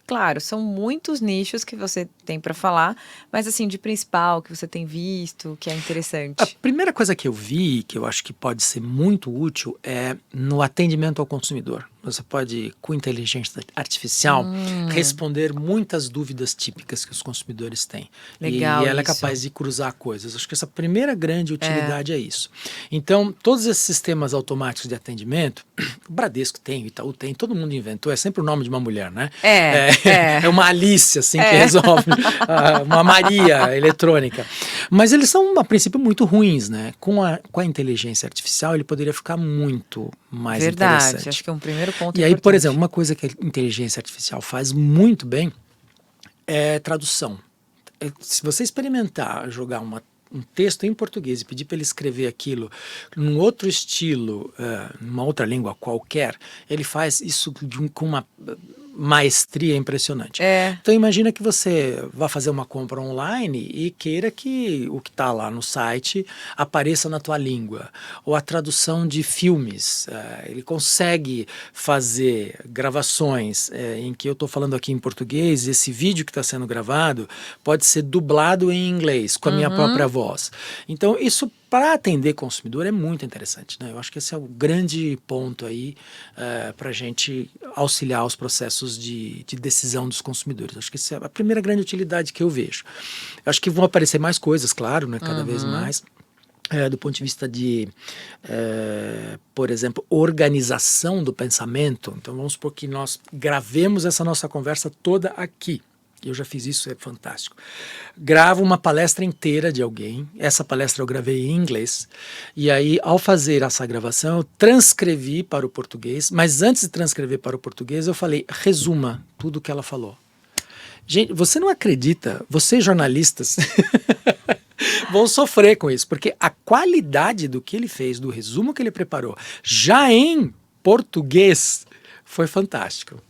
claro, são muitos nichos que você tem para falar, mas assim, de principal que você tem visto, que é interessante. A primeira coisa que eu vi, que eu acho que pode ser muito útil, é no atendimento ao consumidor. Você pode, com inteligência artificial, responder muitas dúvidas típicas que os consumidores têm. Legal, e ela isso. é capaz de cruzar coisas. Acho que essa primeira grande utilidade é isso. Então, todos esses sistemas automáticos de atendimento, o Bradesco tem, o Itaú tem, todo mundo inventou, é sempre o nome de uma mulher, né? É uma Alice, assim, que resolve, uma Maria eletrônica. Mas eles são, a princípio, muito ruins, né? Com a inteligência artificial, ele poderia ficar muito mais interessante. Verdade, acho que é um primeiro ponto E aí, importante. por exemplo, uma coisa que a inteligência artificial faz muito bem é tradução. Se você experimentar jogar um texto em português e pedir para ele escrever aquilo num outro estilo, numa outra língua qualquer, ele faz isso com uma maestria impressionante. Então imagina que você vá fazer uma compra online e queira que o que está lá no site apareça na tua língua, ou a tradução de filmes. Ele consegue fazer gravações em que eu estou falando aqui em português, e esse vídeo que está sendo gravado pode ser dublado em inglês com a minha própria voz. Então isso, para atender consumidor, é muito interessante, né? Eu acho que esse é o grande ponto aí para a gente auxiliar os processos de decisão dos consumidores. Acho que essa é a primeira grande utilidade que eu vejo. Eu acho que vão aparecer mais coisas, claro, né? Cada vez mais. Do ponto de vista de, por exemplo, organização do pensamento. Então vamos supor que nós gravemos essa nossa conversa toda aqui. Eu já fiz isso, é fantástico. Gravo uma palestra inteira de alguém, essa palestra eu gravei em inglês, e aí ao fazer essa gravação eu transcrevi para o português, mas antes de transcrever para o português eu falei, resuma tudo o que ela falou. Gente, você não acredita, vocês jornalistas vão sofrer com isso, porque a qualidade do que ele fez, do resumo que ele preparou, já em português, foi fantástico.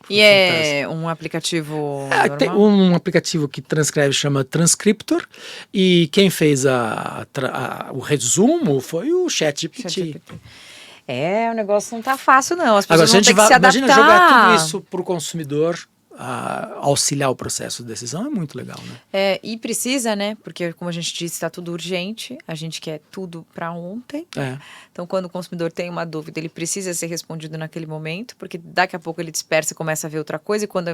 E é um aplicativo normal? Tem um aplicativo que transcreve, chama Transcriptor, e quem fez o resumo foi o ChatGPT. O negócio não tá fácil não, as pessoas Agora, vão ter que se adaptar. Imagina jogar tudo isso para o consumidor, auxiliar o processo de decisão, é muito legal, né? E precisa, né? Porque, como a gente disse, está tudo urgente, a gente quer tudo para ontem. Então, quando o consumidor tem uma dúvida, ele precisa ser respondido naquele momento, porque daqui a pouco ele dispersa e começa a ver outra coisa, e quando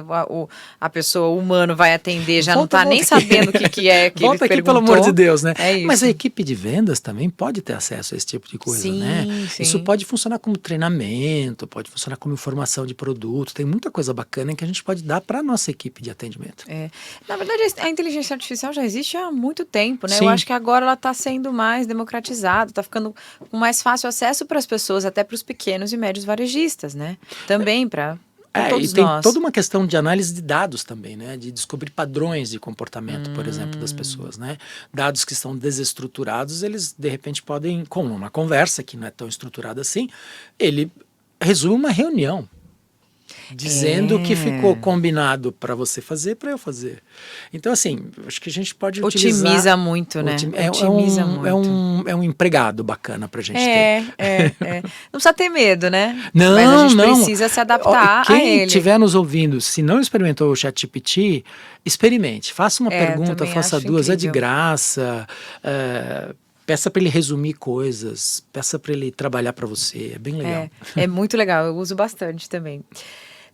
a pessoa, o humano, vai atender, já não está nem sabendo o que é que volta ele aqui, perguntou. pelo amor de Deus, né? É isso. Mas a equipe de vendas também pode ter acesso a esse tipo de coisa, sim, né? Sim. Isso pode funcionar como treinamento, pode funcionar como informação de produto, tem muita coisa bacana que a gente pode dar para a nossa equipe de atendimento. Na verdade, a inteligência artificial já existe há muito tempo, né? Sim. Eu acho que agora ela está sendo mais democratizada, está ficando com mais fácil acesso para as pessoas, até para os pequenos e médios varejistas, né? Também para todos e tem nós. toda uma questão de análise de dados também, né? De descobrir padrões de comportamento, por exemplo, das pessoas, né? Dados que estão desestruturados, eles de repente podem, como uma conversa que não é tão estruturada assim, ele resume uma reunião. dizendo o que ficou combinado para você fazer, para eu fazer. Então, assim, acho que a gente pode utilizar... Otimiza muito, né? Otimiza muito. É um empregado bacana para a gente ter. Não precisa ter medo, né? Não, mas a gente não. precisa se adaptar a Quem ele. estiver nos ouvindo, se não experimentou o ChatGPT, experimente. Faça uma pergunta, também faça acho duas, é de incrível. graça. Peça para ele resumir coisas, peça para ele trabalhar para você, é bem legal. É muito legal, eu uso bastante também.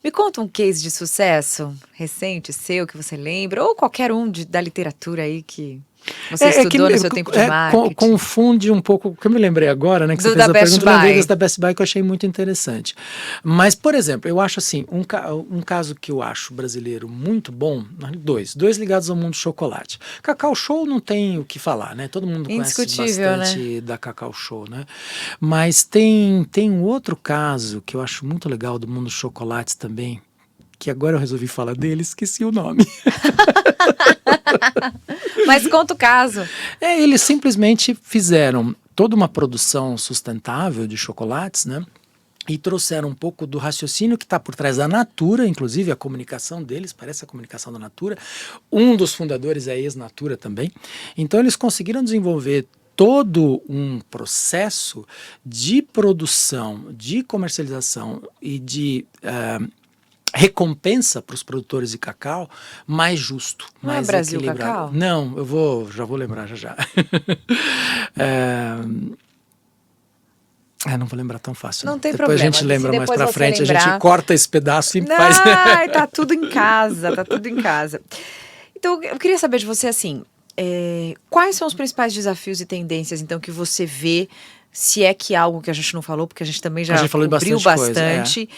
Me conta um case de sucesso recente seu que você lembra, ou qualquer um da literatura aí que você estudou no seu tempo de marketing. Confunde um pouco, o que eu me lembrei agora, né, que você fez Da a Best pergunta, eu lembrei Buy. desse da Best Buy que eu achei muito interessante. Mas, por exemplo, eu acho assim, um caso que eu acho brasileiro muito bom, dois ligados ao mundo do chocolate. Cacau Show não tem o que falar, né? Todo mundo conhece Indiscutível, bastante da Cacau Show, né? Mas tem um outro caso que eu acho muito legal do mundo dos chocolates também, que agora eu resolvi falar dele, esqueci o nome. Mas conta o caso. Eles simplesmente fizeram toda uma produção sustentável de chocolates, né? E trouxeram um pouco do raciocínio que está por trás da Natura, inclusive a comunicação deles, parece a comunicação da Natura. Um dos fundadores é ex-Natura também. Então eles conseguiram desenvolver todo um processo de produção, de comercialização e de recompensa para os produtores de cacau mais justo, Não mais é Brasil equilibrado. Cacau? Não, já vou lembrar já. Não vou lembrar tão fácil. Não tem Depois problema. a gente lembra Se mais depois pra você frente, a lembrar... gente corta esse pedaço e faz. Ai, tá tudo em casa, tá tudo em casa. Então, eu queria saber de você, assim, quais são os principais desafios e tendências, então, que você vê, se é que algo que a gente não falou, porque a gente também já falou cobriu bastante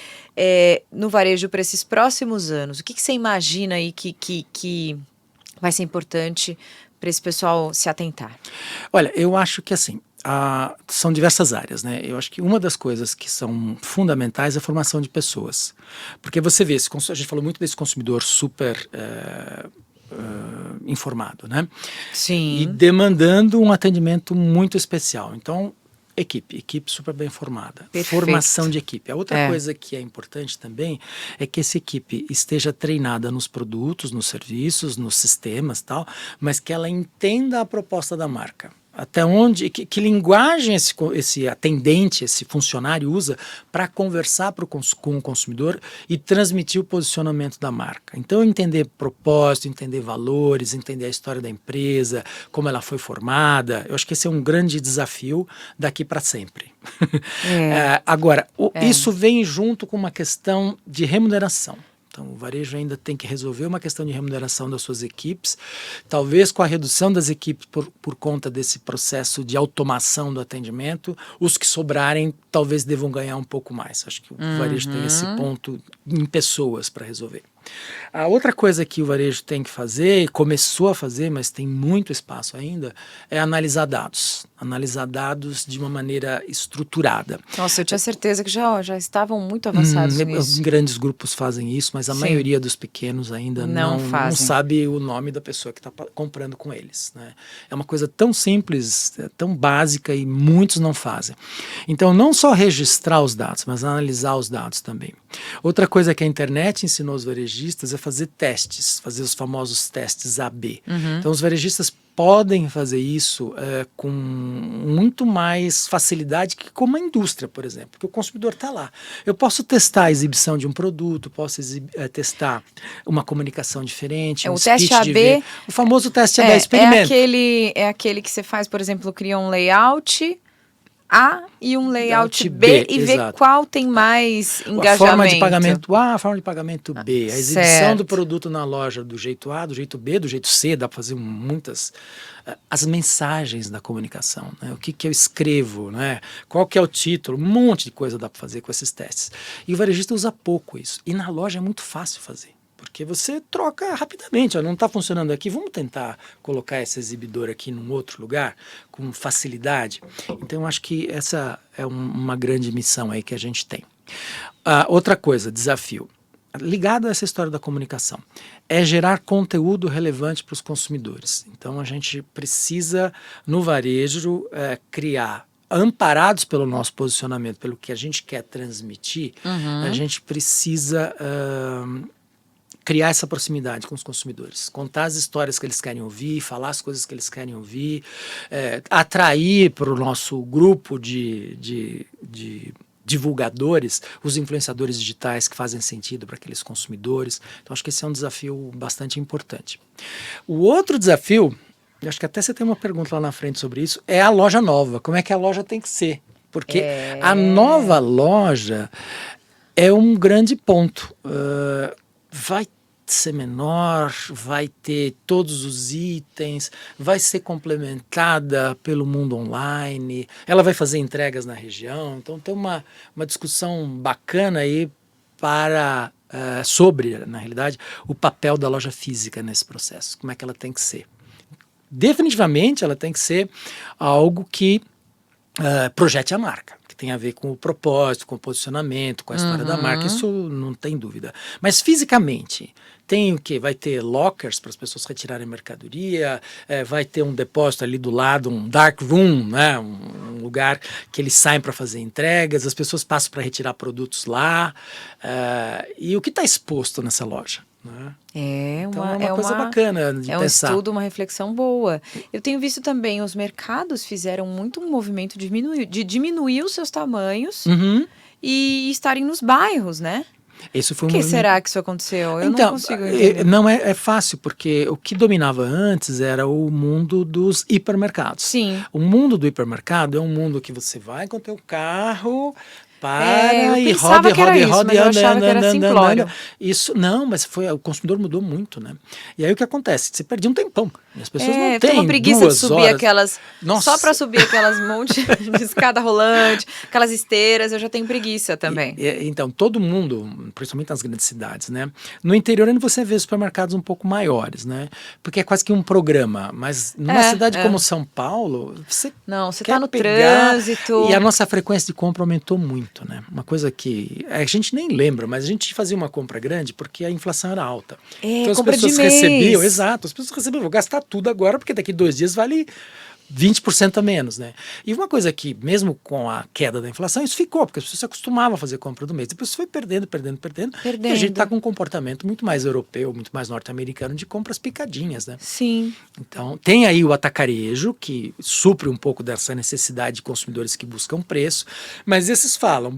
no varejo para esses próximos anos. O que você imagina aí que vai ser importante para esse pessoal se atentar? Olha, eu acho que assim, são diversas áreas, né? Eu acho que uma das coisas que são fundamentais é a formação de pessoas. Porque você vê, a gente falou muito desse consumidor super informado, né? Sim. E demandando um atendimento muito especial. Então, equipe super bem formada. Perfeito. Formação de equipe. A outra coisa que é importante também é que essa equipe esteja treinada nos produtos, nos serviços, nos sistemas, tal, mas que ela entenda a proposta da marca. Até onde, que linguagem esse atendente, esse funcionário usa para conversar com o consumidor e transmitir o posicionamento da marca. Então, entender propósito, entender valores, entender a história da empresa, como ela foi formada, eu acho que esse é um grande desafio daqui para sempre. Agora, isso vem junto com uma questão de remuneração. Então, o varejo ainda tem que resolver uma questão de remuneração das suas equipes, talvez com a redução das equipes por conta desse processo de automação do atendimento, os que sobrarem talvez devam ganhar um pouco mais. Acho que o varejo tem esse ponto em pessoas para resolver. A outra coisa que o varejo tem que fazer, começou a fazer, mas tem muito espaço ainda, é analisar dados. Analisar dados de uma maneira estruturada. Nossa, eu tinha certeza que já estavam muito avançados nisso. Grandes grupos fazem isso, mas a maioria dos pequenos ainda não sabe o nome da pessoa que está comprando com eles, né? É uma coisa tão simples, tão básica e muitos não fazem. Então, não só registrar os dados, mas analisar os dados também. Outra coisa que a internet ensinou os varejistas é fazer testes, fazer os famosos testes AB. Então, os varejistas podem fazer isso com muito mais facilidade que como a indústria, por exemplo, porque o consumidor está lá. Eu posso testar a exibição de um produto, posso testar uma comunicação diferente, o teste AB, o famoso teste AB, experimento. É aquele que você faz, por exemplo, cria um layout A e um layout B e vê qual tem mais engajamento. A forma de pagamento A, a forma de pagamento B. A exibição do produto na loja do jeito A, do jeito B, do jeito C, dá para fazer muitas... As mensagens da comunicação, né? O que eu escrevo, né? Qual que é o título, um monte de coisa dá para fazer com esses testes. E o varejista usa pouco isso. E na loja é muito fácil fazer. Porque você troca rapidamente, não está funcionando aqui, vamos tentar colocar esse exibidor aqui num outro lugar com facilidade. Então, eu acho que essa é uma grande missão aí que a gente tem. Outra coisa, desafio, ligado a essa história da comunicação, é gerar conteúdo relevante para os consumidores. Então, a gente precisa, no varejo, criar amparados pelo nosso posicionamento, pelo que a gente quer transmitir, a gente precisa criar essa proximidade com os consumidores, contar as histórias que eles querem ouvir, falar as coisas que eles querem ouvir, atrair para o nosso grupo de divulgadores, os influenciadores digitais que fazem sentido para aqueles consumidores. Então, acho que esse é um desafio bastante importante. O outro desafio, eu acho que até você tem uma pergunta lá na frente sobre isso, é a loja nova. Como é que a loja tem que ser? Porque a nova loja é um grande ponto. Vai ser menor, vai ter todos os itens, vai ser complementada pelo mundo online, ela vai fazer entregas na região. Então tem uma discussão bacana aí sobre, na realidade, o papel da loja física nesse processo. Como é que ela tem que ser? Definitivamente ela tem que ser algo que projete a marca, que tem a ver com o propósito, com o posicionamento, com a história da marca, isso não tem dúvida. Mas fisicamente, tem o quê? Vai ter lockers para as pessoas retirarem mercadoria, vai ter um depósito ali do lado, um dark room, né? Um lugar que eles saem para fazer entregas, as pessoas passam para retirar produtos lá. E o que está exposto nessa loja? Né? Então é uma coisa bacana de pensar. É um estudo, uma reflexão boa. Eu tenho visto também, os mercados fizeram muito um movimento de diminuir os seus tamanhos e estarem nos bairros, né? Por que será que isso aconteceu? Eu não consigo entender. Não é fácil, porque o que dominava antes era o mundo dos hipermercados. Sim. O mundo do hipermercado é um mundo que você vai com o teu carro, para e roda, anda. Isso, não, mas o consumidor mudou muito, né? E aí o que acontece? Você perde um tempão. As pessoas não têm uma preguiça 2 de subir horas. aquelas... Nossa. Só para subir aquelas monte de escada rolante, aquelas esteiras, eu já tenho preguiça também. Então, todo mundo, principalmente nas grandes cidades, né? No interior ainda você vê supermercados um pouco maiores, né? Porque é quase que um programa. Mas numa cidade como São Paulo, você está no trânsito. E a nossa frequência de compra aumentou muito. Né? Uma coisa que a gente nem lembra, mas a gente fazia uma compra grande porque a inflação era alta. Então as pessoas recebiam, as pessoas recebiam, vou gastar tudo agora porque daqui 2 dias vale 20% a menos, né? E uma coisa que, mesmo com a queda da inflação, isso ficou, porque as pessoas se acostumavam a fazer compra do mês. Depois foi perdendo. E a gente está com um comportamento muito mais europeu, muito mais norte-americano de compras picadinhas, né? Sim. Então, tem aí o atacarejo, que supre um pouco dessa necessidade de consumidores que buscam preço, mas esses falam,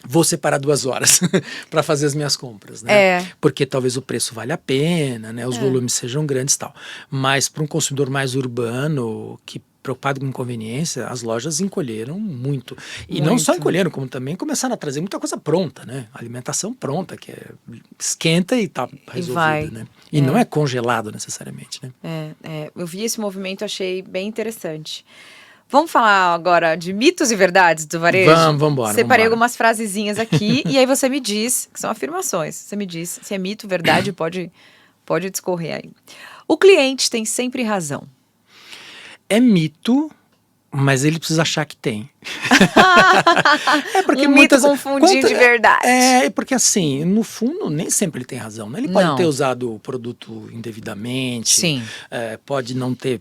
vou separar 2 horas para fazer as minhas compras, né? Porque talvez o preço valha a pena, né? Os volumes sejam grandes e tal. Mas para um consumidor mais urbano, que preocupado com conveniência, as lojas encolheram muito. E não só encolheram, como também começaram a trazer muita coisa pronta, né? Alimentação pronta, que esquenta e tá resolvida, né? E não é congelado necessariamente, né? Eu vi esse movimento, achei bem interessante. Vamos falar agora de mitos e verdades do varejo? Vamos embora. Separei algumas frasezinhas aqui e aí você me diz, que são afirmações, você me diz se é mito, verdade, pode discorrer aí. O cliente tem sempre razão. É mito, mas ele precisa achar que tem. Porque mito confundindo de verdade. Porque assim, no fundo, nem sempre ele tem razão. Né? Ele pode ter usado o produto indevidamente. Sim. Pode não ter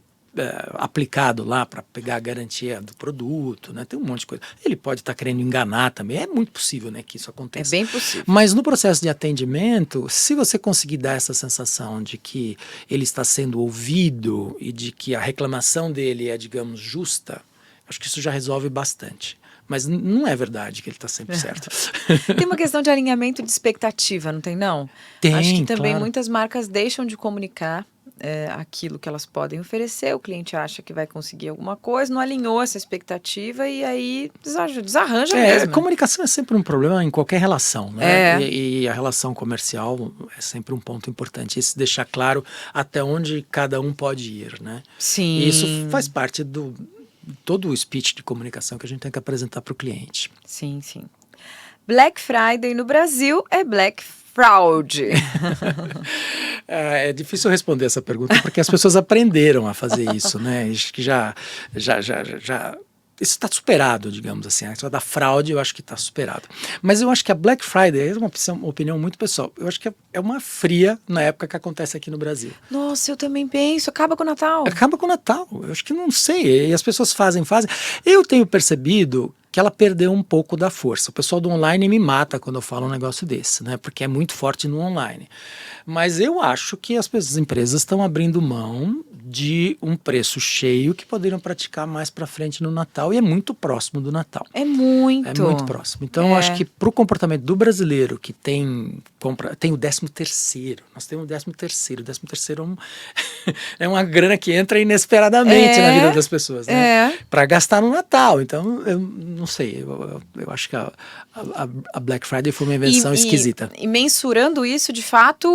aplicado lá para pegar a garantia do produto, né? Tem um monte de coisa. Ele pode estar querendo enganar também, é muito possível, né, que isso aconteça. É bem possível. Mas no processo de atendimento, se você conseguir dar essa sensação de que ele está sendo ouvido e de que a reclamação dele é, digamos, justa, acho que isso já resolve bastante. Mas não é verdade que ele está sempre certo. Tem uma questão de alinhamento de expectativa, não tem não? Tem, acho que também claro. Muitas marcas deixam de comunicar aquilo que elas podem oferecer, o cliente acha que vai conseguir alguma coisa, não alinhou essa expectativa e aí desarranja mesmo. Comunicação é sempre um problema em qualquer relação, né? E a relação comercial é sempre um ponto importante, esse deixar claro até onde cada um pode ir, né? Sim. E isso faz parte do todo o speech de comunicação que a gente tem que apresentar para o cliente. Sim. Black Friday no Brasil é Black Fraud. É difícil responder essa pergunta porque as pessoas aprenderam a fazer isso, né? Acho que já isso está superado, digamos assim. A questão da fraude eu acho que está superado. Mas eu acho que a Black Friday, é uma opinião muito pessoal, eu acho que é uma fria na época que acontece aqui no Brasil. Nossa, eu também penso, acaba com o Natal. Acaba com o Natal, eu acho que não sei, e as pessoas fazem. Eu tenho percebido que ela perdeu um pouco da força. O pessoal do online me mata quando eu falo um negócio desse, né? Porque é muito forte no online. Mas eu acho que as empresas estão abrindo mão de um preço cheio que poderiam praticar mais para frente no Natal, e é muito próximo do Natal. É muito. É muito próximo. Então, eu acho que para o comportamento do brasileiro que tem o 13º, nós temos o 13º. O 13º é uma grana que entra inesperadamente na vida das pessoas, né? Para gastar no Natal. Então, eu não sei, eu acho que a Black Friday foi uma invenção esquisita. E mensurando isso, de fato,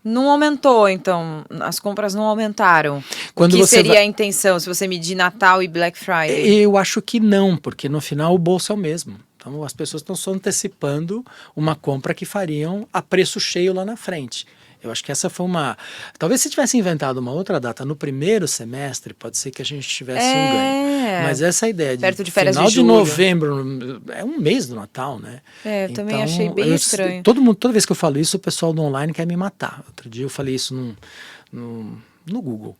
não aumentou, então, as compras não aumentaram. Quando o que você seria a intenção, se você medir Natal e Black Friday? Eu acho que não, porque no final o bolso é o mesmo. Então as pessoas estão só antecipando uma compra que fariam a preço cheio lá na frente. Eu acho que essa foi talvez se tivesse inventado uma outra data no primeiro semestre, pode ser que a gente tivesse um ganho. Mas essa ideia de perto de férias final de julho. novembro, é um mês do Natal, né? Eu também achei bem estranho. Toda vez que eu falo isso, o pessoal do online quer me matar. Outro dia eu falei isso no Google.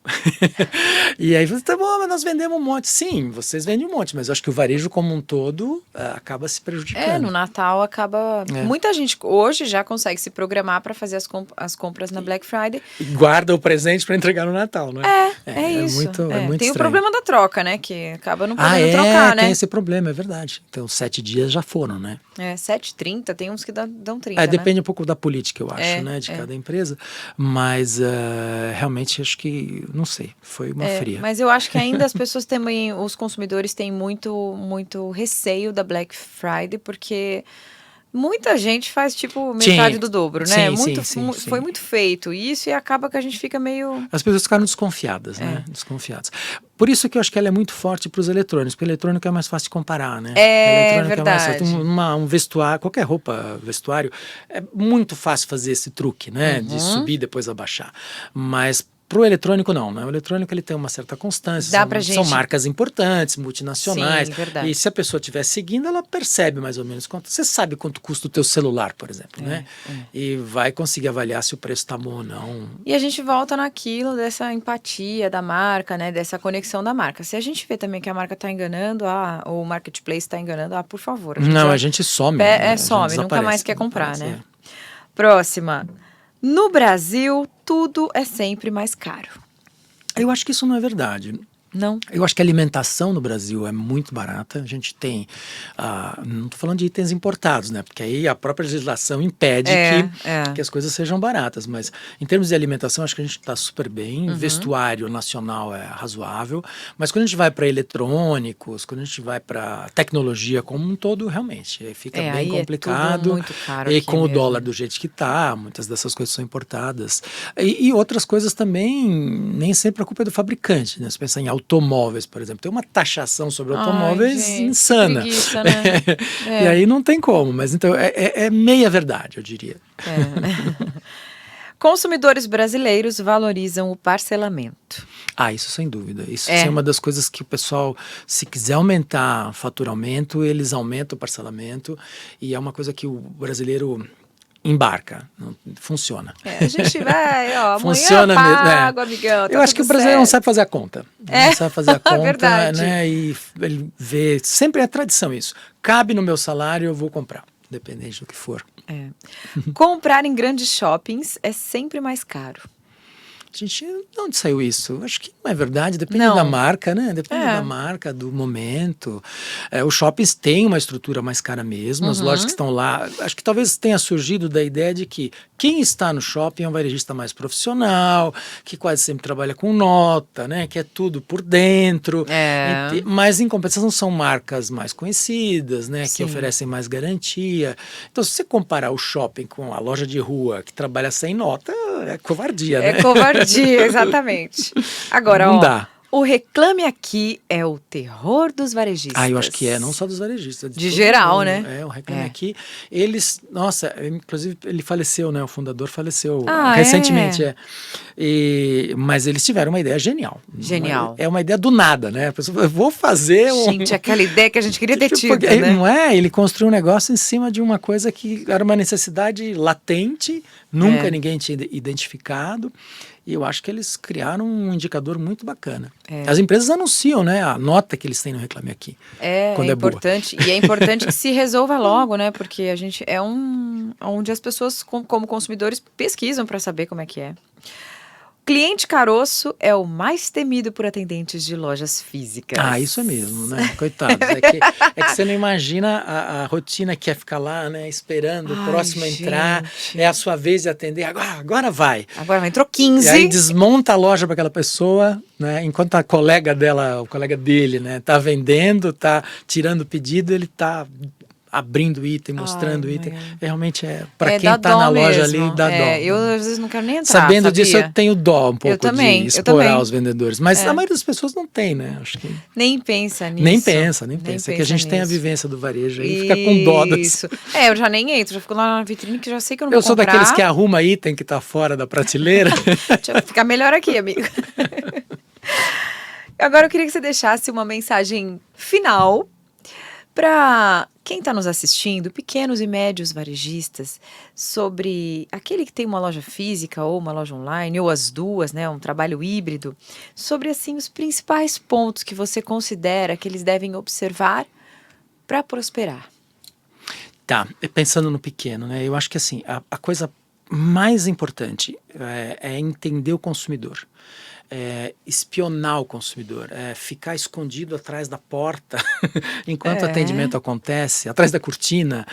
E aí você, tá bom, mas nós vendemos um monte. Sim, vocês vendem um monte, mas eu acho que o varejo como um todo acaba se prejudicando. No Natal acaba... Muita gente hoje já consegue se programar para fazer as compras na Black Friday. E guarda o presente para entregar no Natal, né? É isso. Muito Tem estranho. o problema da troca, né? Que acaba não podendo trocar, né? Tem esse problema, é verdade. Então 7 dias já foram, né? 7,30, tem uns que dão 30, depende um pouco da política, eu acho, né? De cada empresa. Mas realmente acho que, não sei, foi uma fria. Mas eu acho que ainda as pessoas também, os consumidores têm muito receio da Black Friday, porque muita gente faz tipo metade do dobro, né? Sim. Foi muito feito isso e acaba que a gente fica meio... As pessoas ficaram desconfiadas, né? Desconfiadas. Por isso que eu acho que ela é muito forte para os eletrônicos, porque o eletrônico é mais fácil de comparar, né? Verdade. Um vestuário, qualquer roupa, vestuário, é muito fácil fazer esse truque, né? De subir e depois abaixar. Mas pro eletrônico não, né? O eletrônico ele tem uma certa constância, são marcas importantes, multinacionais. Sim, verdade. E se a pessoa estiver seguindo, ela percebe mais ou menos quanto. Você sabe quanto custa o teu celular, por exemplo, né? E vai conseguir avaliar se o preço tá bom ou não. E a gente volta naquilo dessa empatia da marca, né? Dessa conexão da marca. Se a gente vê também que a marca tá enganando, ou o marketplace tá enganando, por favor. A gente some. Some, nunca mais quer comprar, né? Próxima. No Brasil, tudo é sempre mais caro. Eu acho que isso não é verdade. Não? Eu acho que a alimentação no Brasil é muito barata. A gente tem, não estou falando de itens importados, né? Porque aí a própria legislação impede que as coisas sejam baratas. Mas em termos de alimentação, acho que a gente está super bem. Vestuário nacional é razoável. Mas quando a gente vai para eletrônicos, quando a gente vai para tecnologia como um todo, realmente fica bem complicado. É tudo muito caro e com mesmo. O dólar do jeito que está, muitas dessas coisas são importadas. E outras coisas também, nem sempre a culpa é do fabricante, né? Se pensar em automóveis, por exemplo. Tem uma taxação sobre automóveis insana. Preguiça, né? E aí não tem como, mas então é meia verdade, eu diria. Consumidores brasileiros valorizam o parcelamento. Isso sem dúvida. Isso é uma das coisas que o pessoal, se quiser aumentar faturamento, eles aumentam o parcelamento, e é uma coisa que o brasileiro embarca, não funciona. A gente vai, funciona amanhã eu pago, amigão. Eu acho que o brasileiro não sabe fazer a conta. Não sabe fazer a conta, verdade. né? E ele vê, sempre é tradição isso. Cabe no meu salário, eu vou comprar, independente do que for. Comprar em grandes shoppings é sempre mais caro. Gente, de onde saiu isso? Acho que não é verdade, depende da marca, né? Depende da marca, do momento. Os shoppings têm uma estrutura mais cara mesmo, as lojas que estão lá, acho que talvez tenha surgido da ideia de que quem está no shopping é um varejista mais profissional, que quase sempre trabalha com nota, né? Que é tudo por dentro. Mas em compensação são marcas mais conhecidas, né? Que oferecem mais garantia. Então, se você comparar o shopping com a loja de rua que trabalha sem nota, é covardia, né? É covardia, exatamente. Agora, não dá. O Reclame Aqui é o terror dos varejistas. Eu acho que não só dos varejistas. De geral, mundo, né? O Reclame Aqui, eles, nossa, inclusive ele faleceu, né? O fundador faleceu Ah, recentemente, mas eles tiveram uma ideia genial. Genial. É uma ideia do nada, né? A pessoa falou, eu vou fazer Gente, aquela ideia que a gente queria ter tido, né? né? Não é? Ele construiu um negócio em cima de uma coisa que era uma necessidade latente, nunca ninguém tinha identificado. E eu acho que eles criaram um indicador muito bacana. As empresas anunciam, né, a nota que eles têm no Reclame Aqui. Quando Importante. Boa. E é importante que se resolva logo, né? Porque a gente onde as pessoas, como consumidores, pesquisam para saber como é que é. Cliente caroço é o mais temido por atendentes de lojas físicas. Isso é mesmo, né? Coitados. É que você não imagina a rotina que é ficar lá, né? Esperando o próximo entrar. É a sua vez de atender. Agora vai. Agora vai, entrou 15. E aí desmonta a loja para aquela pessoa, né? Enquanto a colega dela, o colega dele, né? Tá vendendo, tá tirando o pedido, ele tá abrindo item, mostrando item. Realmente para quem tá na loja mesmo. ali, dá dó. Eu às vezes não quero nem entrar, Sabendo disso, eu tenho dó um pouco também, de explorar os vendedores. Mas a maioria das pessoas não tem, né? Acho que nem pensa nisso. Nem pensa. É que a gente tem a vivência do varejo aí, fica com dó Isso. Eu já nem entro, já fico lá na vitrine que já sei que eu não vou comprar. Eu sou daqueles que arruma item que tá fora da prateleira. Deixa eu ficar melhor aqui, amigo. Agora eu queria que você deixasse uma mensagem final para quem está nos assistindo, pequenos e médios varejistas, sobre aquele que tem uma loja física ou uma loja online, ou as duas, né, um trabalho híbrido, sobre assim os principais pontos que você considera que eles devem observar para prosperar. Tá, pensando no pequeno, né, eu acho que assim, a coisa mais importante é entender o consumidor. Espionar o consumidor, ficar escondido atrás da porta enquanto o atendimento acontece, atrás da cortina,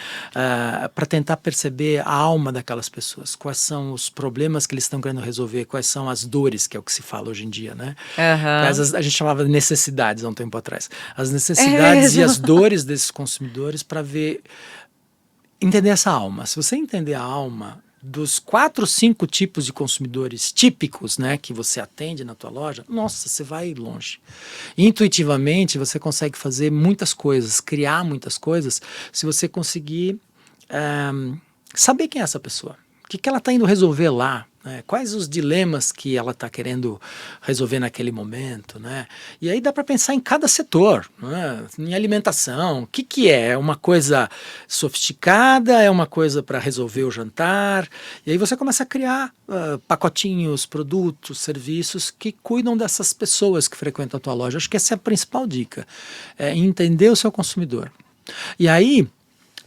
para tentar perceber a alma daquelas pessoas, quais são os problemas que eles estão querendo resolver, quais são as dores, que é o que se fala hoje em dia, né? A gente chamava de necessidades há um tempo atrás. As necessidades e as dores desses consumidores para entender essa alma. Se você entender a alma dos 4, 5 tipos de consumidores típicos, né, que você atende na tua loja, nossa, você vai longe. Intuitivamente, você consegue fazer muitas coisas, criar muitas coisas, se você conseguir saber quem é essa pessoa. O que ela está indo resolver lá? Né? Quais os dilemas que ela está querendo resolver naquele momento? Né? E aí dá para pensar em cada setor, né? Em alimentação. O que é? É uma coisa sofisticada? É uma coisa para resolver o jantar? E aí você começa a criar pacotinhos, produtos, serviços que cuidam dessas pessoas que frequentam a tua loja. Acho que essa é a principal dica. Entender o seu consumidor. E aí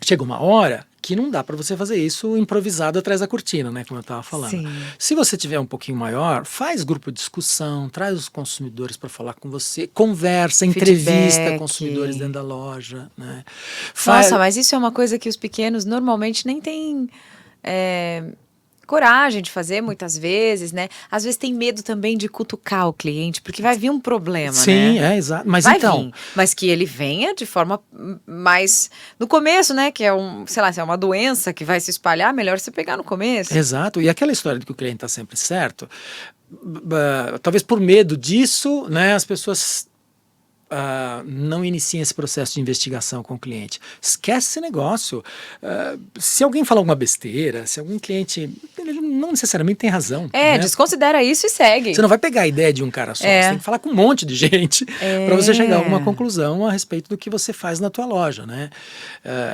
chega uma hora que não dá para você fazer isso improvisado atrás da cortina, né, como eu estava falando. Sim. Se você tiver um pouquinho maior, faz grupo de discussão, traz os consumidores para falar com você, conversa, entrevista consumidores dentro da loja. Né. Nossa, mas isso é uma coisa que os pequenos normalmente nem têm coragem de fazer muitas vezes, né? Às vezes tem medo também de cutucar o cliente, porque vai vir um problema, Sim, né? Exato. Mas vai então... vir, mas que ele venha de forma mais... No começo, né? Que é sei lá, se é uma doença que vai se espalhar, melhor você pegar no começo. Exato. E aquela história de que o cliente está sempre certo, talvez por medo disso, né? As pessoas... não iniciem esse processo de investigação com o cliente. Esquece esse negócio. Se alguém fala alguma besteira, se algum cliente... Ele não necessariamente tem razão. Né? Desconsidera isso e segue. Você não vai pegar a ideia de um cara só. Você tem que falar com um monte de gente para você chegar a alguma conclusão a respeito do que você faz na tua loja. Né?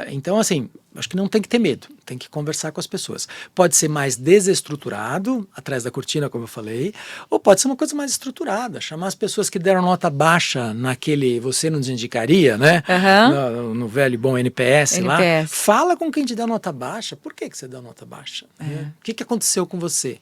Então, assim, acho que não tem que ter medo. Tem que conversar com as pessoas. Pode ser mais desestruturado, atrás da cortina, como eu falei, ou pode ser uma coisa mais estruturada. Chamar as pessoas que deram nota baixa naquele você nos indicaria, né? No velho e bom NPS lá. Fala com quem te deu nota baixa. Por que você deu nota baixa? Né? O que aconteceu com você?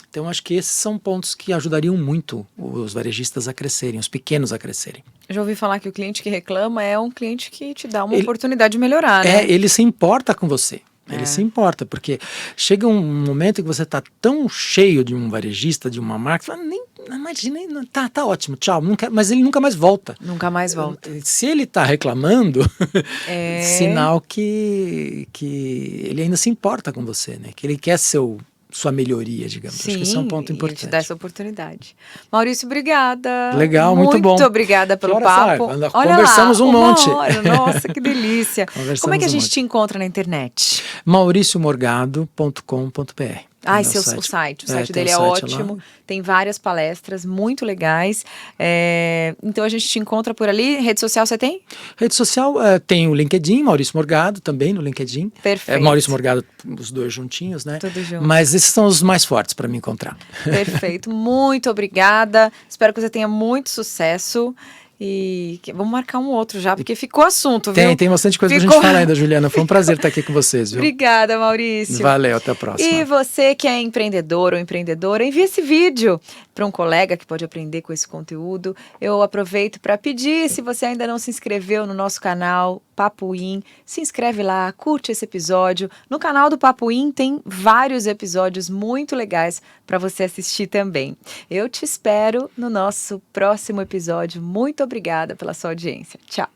Então, acho que esses são pontos que ajudariam muito os varejistas a crescerem, os pequenos a crescerem. Já ouvi falar que o cliente que reclama é um cliente que te dá uma oportunidade de melhorar, né? Ele se importa com você. Ele se importa, porque chega um momento que você está tão cheio de um varejista, de uma marca, fala, imagina, tá ótimo, tchau, mas ele nunca mais volta. Nunca mais volta. Se ele está reclamando, sinal que ele ainda se importa com você, né? Que ele quer seu sua melhoria, digamos. Acho que esse é um ponto Sim, importante. te dá essa oportunidade. Maurício, obrigada. Legal, muito bom. Muito obrigada pelo Que horas papo. são? Olha Conversamos lá, um uma monte. hora. Nossa, que delícia. Conversamos Como é que a um gente monte. te encontra na internet? mauriciomorgado.com.br. Ah, Meu o site tem dele o é site ótimo, lá. tem várias palestras muito legais. Então a gente te encontra por ali. Rede social você tem? Rede social tem o LinkedIn, Maurício Morgado, também no LinkedIn. Perfeito. Maurício Morgado, os dois juntinhos, né? Tudo junto. Mas esses são os mais fortes para me encontrar. Perfeito, muito obrigada. Espero que você tenha muito sucesso. E vamos marcar um outro já, porque ficou assunto, viu? Tem bastante coisa pra gente falar ainda, Juliana. Foi um prazer estar aqui com vocês, viu? Obrigada, Maurício. Valeu, até a próxima. E você que é empreendedor ou empreendedora, envie esse vídeo para um colega que pode aprender com esse conteúdo. Eu aproveito para pedir, se você ainda não se inscreveu no nosso canal Papo In, se inscreve lá, curte esse episódio. No canal do Papo In tem vários episódios muito legais para você assistir também. Eu te espero no nosso próximo episódio. Muito obrigada pela sua audiência. Tchau.